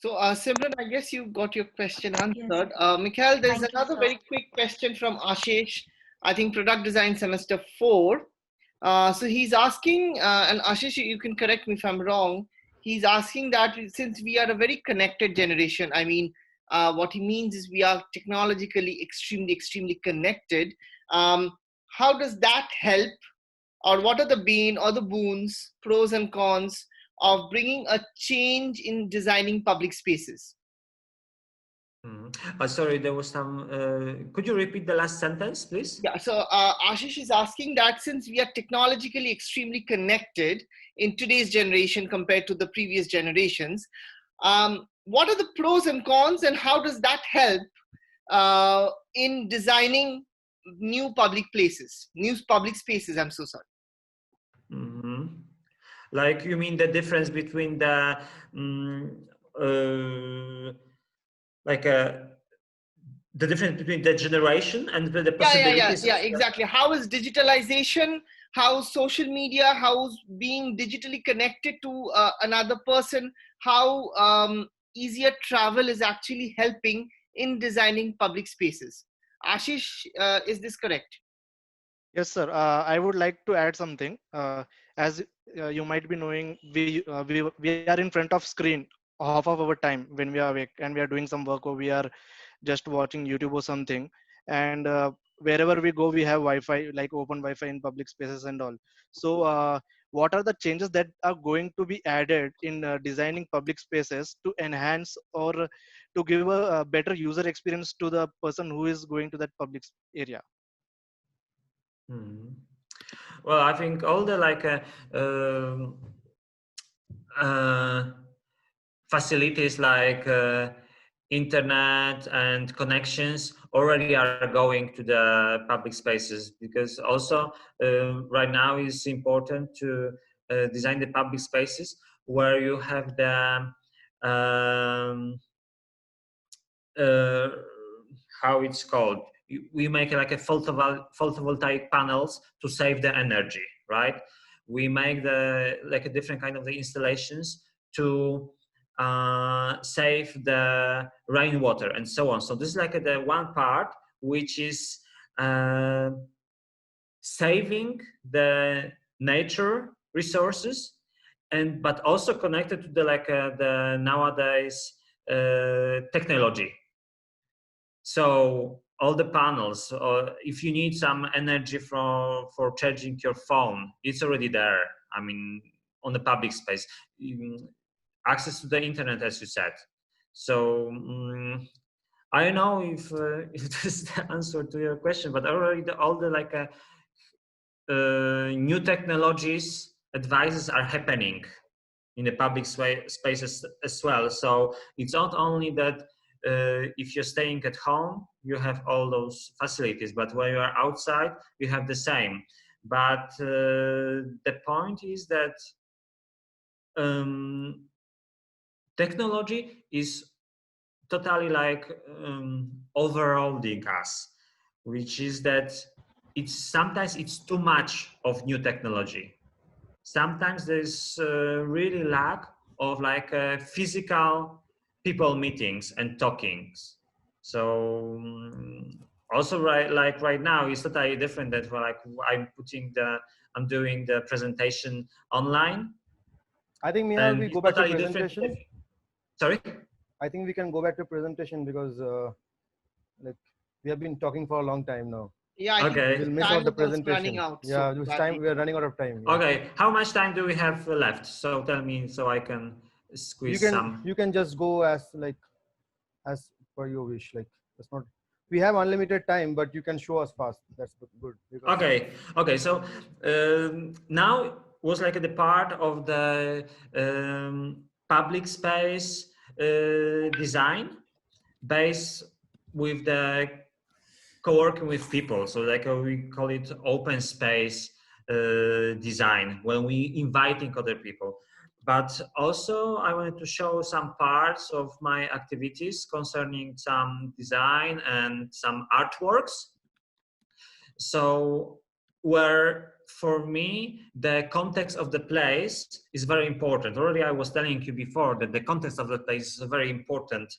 So, Simran, I guess you got your question answered. Yes. Michal, there's another very quick question from Ashish, I think product design semester 4. So he's asking, and Ashish, you can correct me if I'm wrong. He's asking that since we are a very connected generation, I mean, What he means is we are technologically extremely connected. How does that help, or what are the bane or the boons, pros and cons of bringing a change in designing public spaces? Sorry, there was some. Could you repeat the last sentence, please? Yeah, so Ashish is asking that since we are technologically extremely connected in today's generation compared to the previous generations, what are the pros and cons, and how does that help in designing new public places, new public spaces? I'm so sorry. Like, you mean the difference between the the difference between the generation and the possibilities? Yeah, exactly. How is digitalization, how social media, how's being digitally connected to another person, how easier travel is actually helping in designing public spaces? Ashish, is this correct? Yes, sir. I would like to add something. As you might be knowing, we are in front of screen half of our time when we are awake and we are doing some work, or we are just watching YouTube or something. And wherever we go, we have Wi-Fi, like open Wi-Fi in public spaces and all. So, what are the changes that are going to be added in designing public spaces to enhance or to give a better user experience to the person who is going to that public area? Well, I think all the facilities like internet and connections already are going to the public spaces, because also right now it's important to design the public spaces where you have the how it's called, we make like a photovoltaic panels to save the energy, right? We make the like a different kind of the installations to save the rainwater and so on. So this is like the one part which is saving the nature resources, and but also connected to the the nowadays technology. So all the panels, if you need some energy for charging your phone, it's already there. I mean, on the public space, access to the internet, as you said. So I don't know if if this is the answer to your question, but already all the new technologies advices are happening in the public spaces as well. So it's not only that if you're staying at home, you have all those facilities, but when you are outside, you have the same. But the point is that technology is totally overloading us, which is that it's sometimes it's too much of new technology. Sometimes there's really lack of physical people meetings and talkings. So also right now it's totally different that I'm doing the presentation online. I think Michal, we go back to presentation. Sorry? I think we can go back to presentation because like we have been talking for a long time now. Yeah, okay. We'll miss out the presentation. Out, yeah, so time we are running out of time. Yeah. Okay, how much time do we have left? So tell me so I can squeeze some. You can just go as per your wish. Like that's not. We have unlimited time, but you can show us fast. That's good. Okay. So now was the part of the public space design based with the co-working with people. So we call it open space design when we inviting other people. But also I wanted to show some parts of my activities concerning some design and some artworks. So where for me the context of the place is very important. Already I was telling you before that the context of the place is very important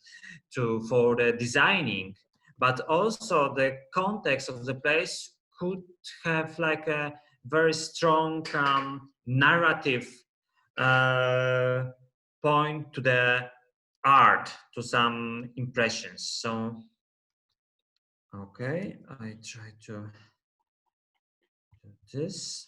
for the designing, but also the context of the place could have a very strong narrative point to the art, to some impressions. So, okay, I try to do this.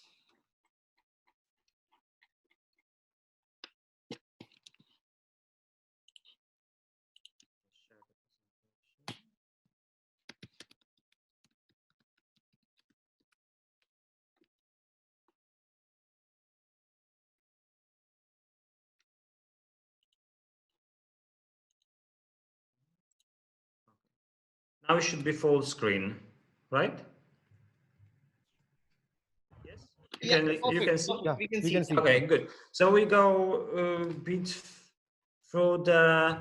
Now it should be full screen, right? Yes. You can see. Yeah, we can we see. can see. Okay, good. So we go a bit through the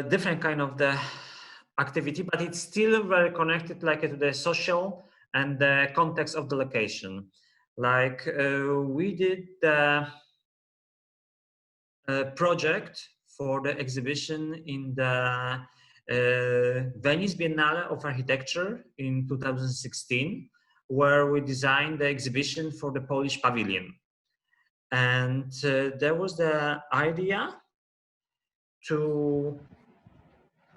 different kind of the activity, but it's still very connected, like to the social and the context of the location. Like we did the project for the exhibition in the Venice Biennale of Architecture in 2016, where we designed the exhibition for the Polish pavilion. And there was the idea to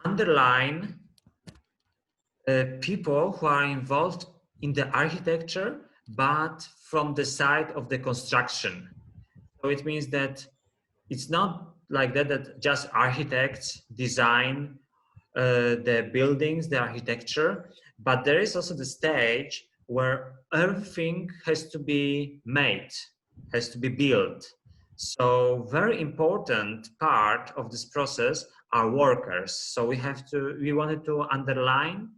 underline people who are involved in the architecture, but from the side of the construction. So it means that it's not like that just architects design the buildings, the architecture, but there is also the stage where everything has to be made, has to be built. So very important part of this process are workers. So we wanted to underline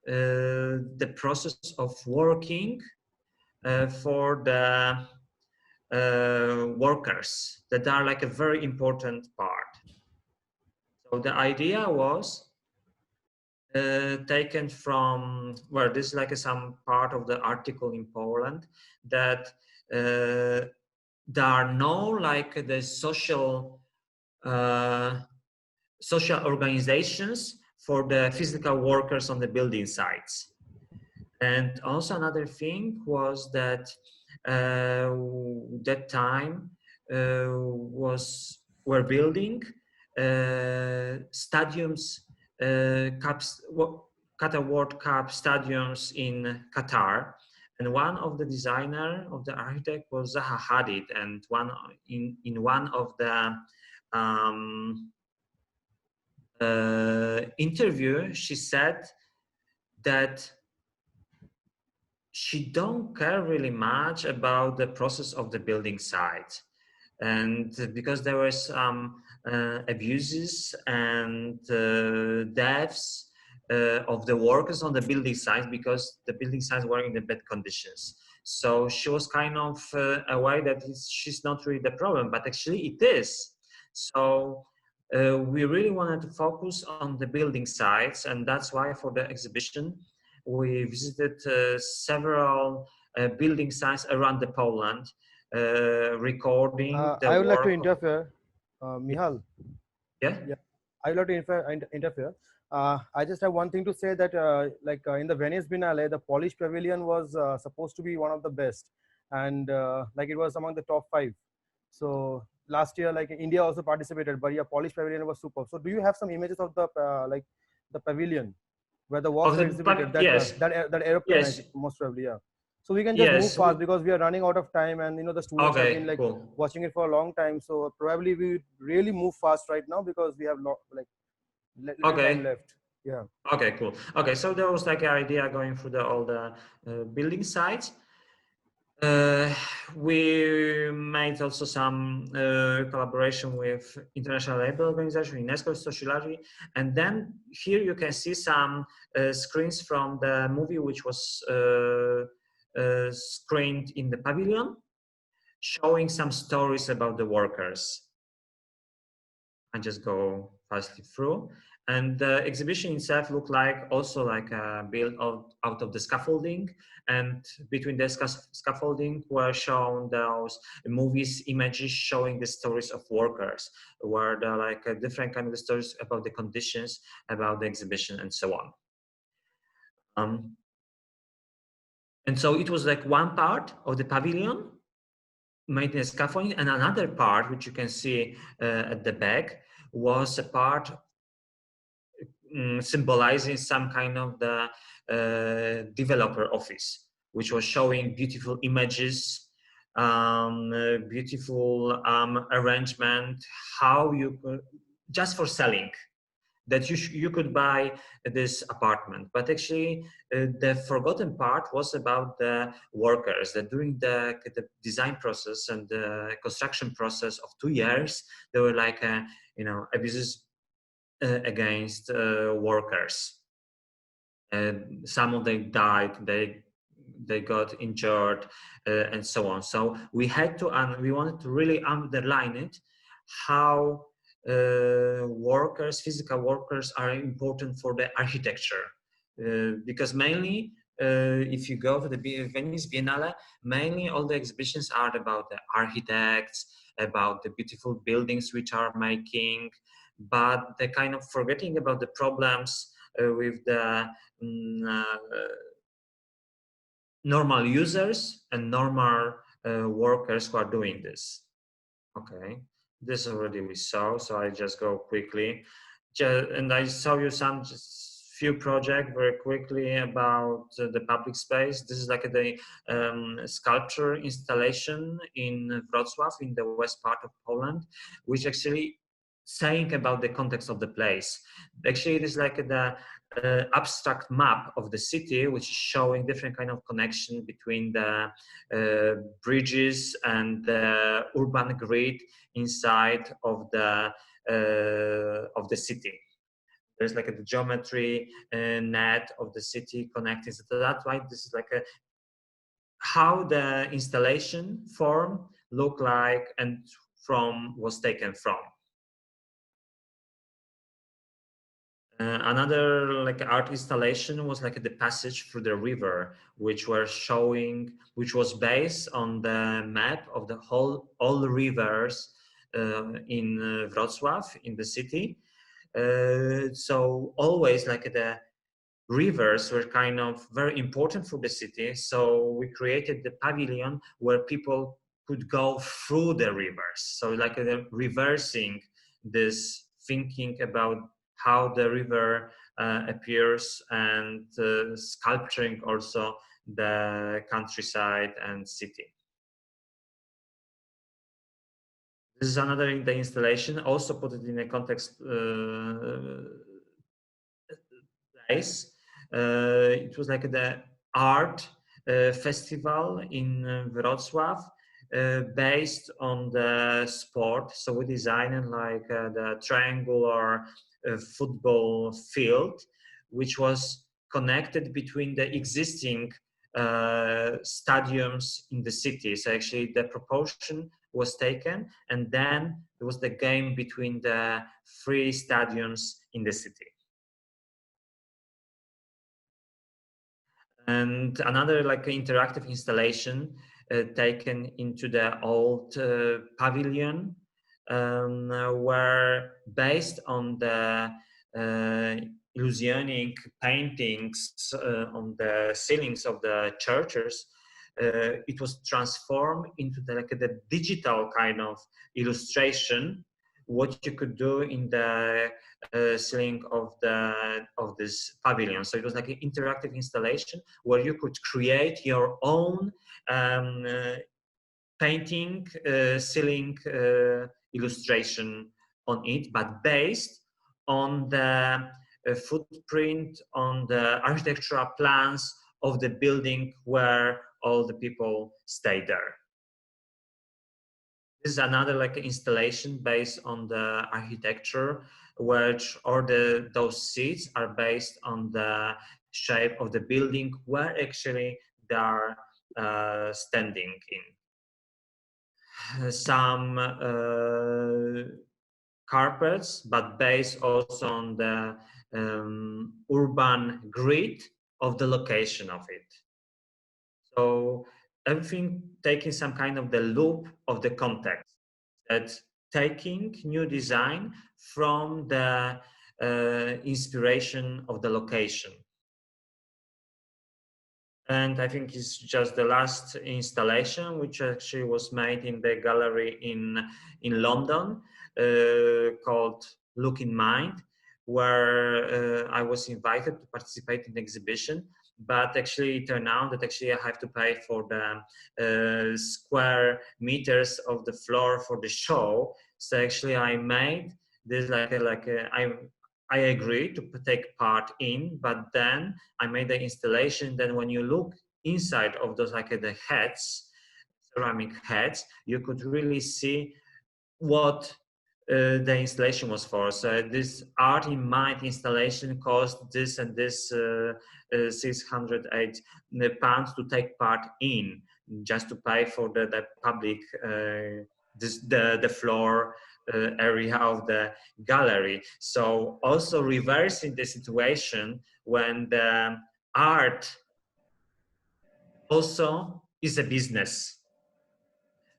the process of working for the workers that are like a very important part. So the idea was taken from, well, this is like some part of the article in Poland, that there are no like the social organizations for the physical workers on the building sites. And also another thing was that that time we're building stadiums, Qatar World Cup stadiums in Qatar, and one of the designer of the architect was Zaha Hadid, and in one of the interview she said that she don't care really much about the process of the building site, and because there were some abuses and deaths of the workers on the building sites, because the building sites were in the bad conditions. So she was kind of aware that she's not really the problem, but actually it is. So we really wanted to focus on the building sites, and that's why for the exhibition we visited several building sites around the Poland, recording the I would like to work interfere, Michal. Yeah. I would like to interfere. I just have one thing to say that in the Venice Biennale, the Polish pavilion was supposed to be one of the best, and like it was among the top 5. So last year, like India also participated, but yeah, Polish pavilion was superb. So do you have some images of the the pavilion where the works are exhibited? Yes. That airplane, Yes. I think, most probably, yeah. So we can just move fast because we are running out of time, and the students have been like watching it for a long time. So probably we really move fast right now because we have little time left. Yeah. Okay, cool. Okay, so there was like an idea going through all the building sites. We made also some collaboration with International Labour Organization, UNESCO, Sociology, and then here you can see some screens from the movie which was screened in the pavilion, showing some stories about the workers. I just go fastly through. And the exhibition itself looked like also like a build out of the scaffolding, and between the scaffolding were shown those movies, images showing the stories of workers, where there are like a different kind of stories about the conditions, about the exhibition, and so on. And so it was like one part of the pavilion made in scaffolding, and another part, which you can see at the back, was a part symbolizing some kind of the developer office, which was showing beautiful images, beautiful arrangement, how you could, just for selling, that you could buy this apartment. But actually the forgotten part was about the workers, that during the design process and the construction process of 2 years, there were like abuses against workers. Some of them died, they got injured, and so on. So we had to, and we wanted to really underline it, how workers, physical workers, are important for the architecture, because mainly if you go to the Venice Biennale, mainly all the exhibitions are about the architects, about the beautiful buildings which are making, but they kind of forgetting about the problems with the normal users and normal workers who are doing this. Okay, this already we saw, so I just go quickly. And I show you some few projects very quickly about the public space. This is like the sculpture installation in Wrocław, in the west part of Poland, which actually saying about the context of the place. Actually, it is like the abstract map of the city, which is showing different kind of connection between the bridges and the urban grid inside of the city. There's like a geometry net of the city connecting. So that's why this is like a how the installation form look like and from was taken from. Another like art installation was like the passage through the river, which was based on the map of the all rivers in Wrocław, in the city. So always like the rivers were kind of very important for the city. So we created the pavilion where people could go through the rivers. So like reversing this thinking about how the river appears, and sculpturing also the countryside and city. This is another in the installation, also put it in a context place. It was like the art festival in Wrocław, based on the sport. So we designed like the triangular football field, which was connected between the existing stadiums in the city. So actually the proportion was taken, and then there was the game between the 3 stadiums in the city. And another like interactive installation taken into the old pavilion, where based on the illusioning paintings on the ceilings of the churches, it was transformed into the digital kind of illustration, what you could do in the ceiling of this pavilion. So it was like an interactive installation where you could create your own painting, ceiling illustration on it, but based on the footprint, on the architectural plans of the building where all the people stay there. This is another like installation based on the architecture, which those seats are based on the shape of the building where actually they are standing in. Some carpets, but based also on the urban grid of the location of it. So everything taking some kind of the loop of the context, that taking new design from the inspiration of the location. And I think it's just the last installation, which actually was made in the gallery in London, called look in mind, where I was invited to participate in the exhibition, but actually it turned out that actually I have to pay for the square meters of the floor for the show. So actually I made this I agreed to take part in, but then I made the installation. Then when you look inside of those the heads, ceramic heads, you could really see what the installation was for. So this art in mind installation cost this and this 608 pounds to take part in, just to pay for the public the floor area of the gallery. So also reversing the situation when the art also is a business.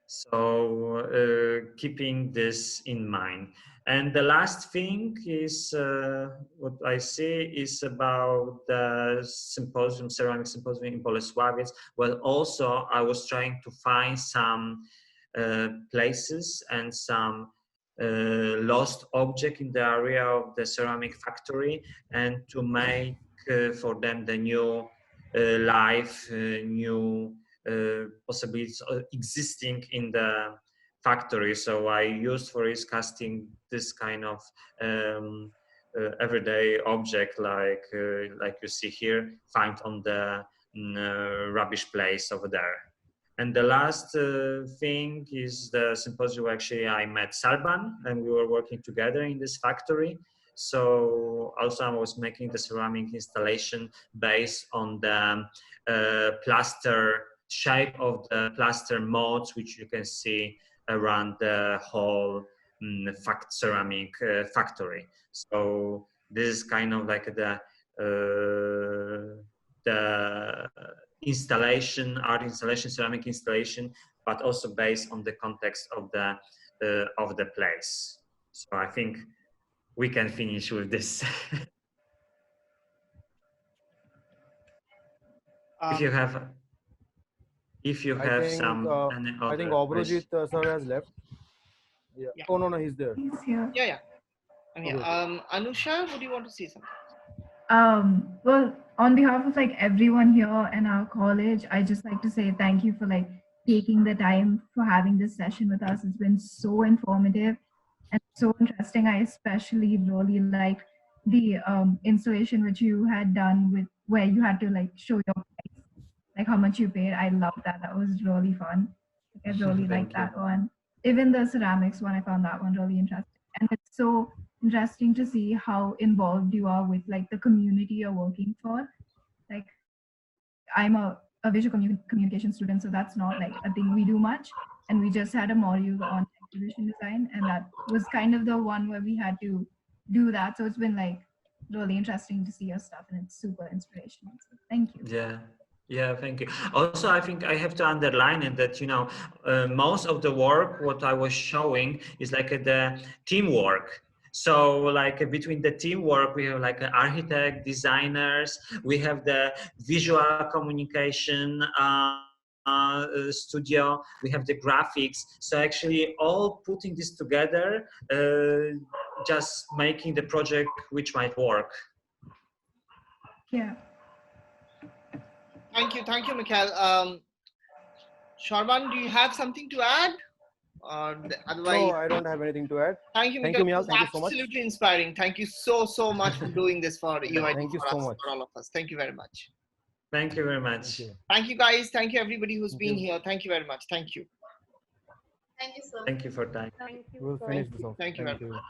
So keeping this in mind. And the last thing is what I see is about the symposium, ceramic symposium in Bolesławiec. Well, also I was trying to find some places and some lost object in the area of the ceramic factory, and to make for them the new life, new possibilities existing in the factory. So I used for his casting this kind of everyday object like you see here, found on the rubbish place over there. And the last thing is the symposium. Actually, I met Sarban and we were working together in this factory. So also I was making the ceramic installation based on the plaster shape of the plaster modes, which you can see around the whole ceramic factory. So this is kind of like the installation, art installation, ceramic installation, but also based on the context of the place. So I think we can finish with this. If you have some I think Obrojit sir has left. Yeah. Oh no, he's there. He's here. Yeah. I'm here. Anusha, would you want to say something? Well, on behalf of like everyone here in our college, I just like to say thank you for like taking the time for having this session with us. It's been so informative and so interesting. I especially really liked the installation which you had done with where you had to like show your price, like how much you paid. I love that. That was really fun. Like, I really liked that one. Even the ceramics one, I found that one really interesting. And it's so interesting to see how involved you are with like the community you're working for. Like I'm a visual communication student, so that's not like a thing we do much. And we just had a module on exhibition design, and that was kind of the one where we had to do that. So it's been like really interesting to see your stuff, and it's super inspirational. So thank you. Yeah, thank you. Also, I think I have to underline it that, you know, most of the work, what I was showing is like the teamwork. So like between the teamwork, we have like an architect, designers, we have the visual communication studio, we have the graphics. So actually all putting this together, just making the project which might work. Yeah. Thank you, Michal. Sharban, do you have something to add? Otherwise, no, I don't have anything to add. Thank you, Michal. Thank you so much. Absolutely inspiring. Thank you so much for doing this for you. Thank you so much for all of us. Thank you very much. Thank you very much. Thank you, guys. Thank you, everybody who's been here. Thank you very much. Thank you. Thank you, sir. Thank you for time. Thank you. We'll finish this off. Thank you very much.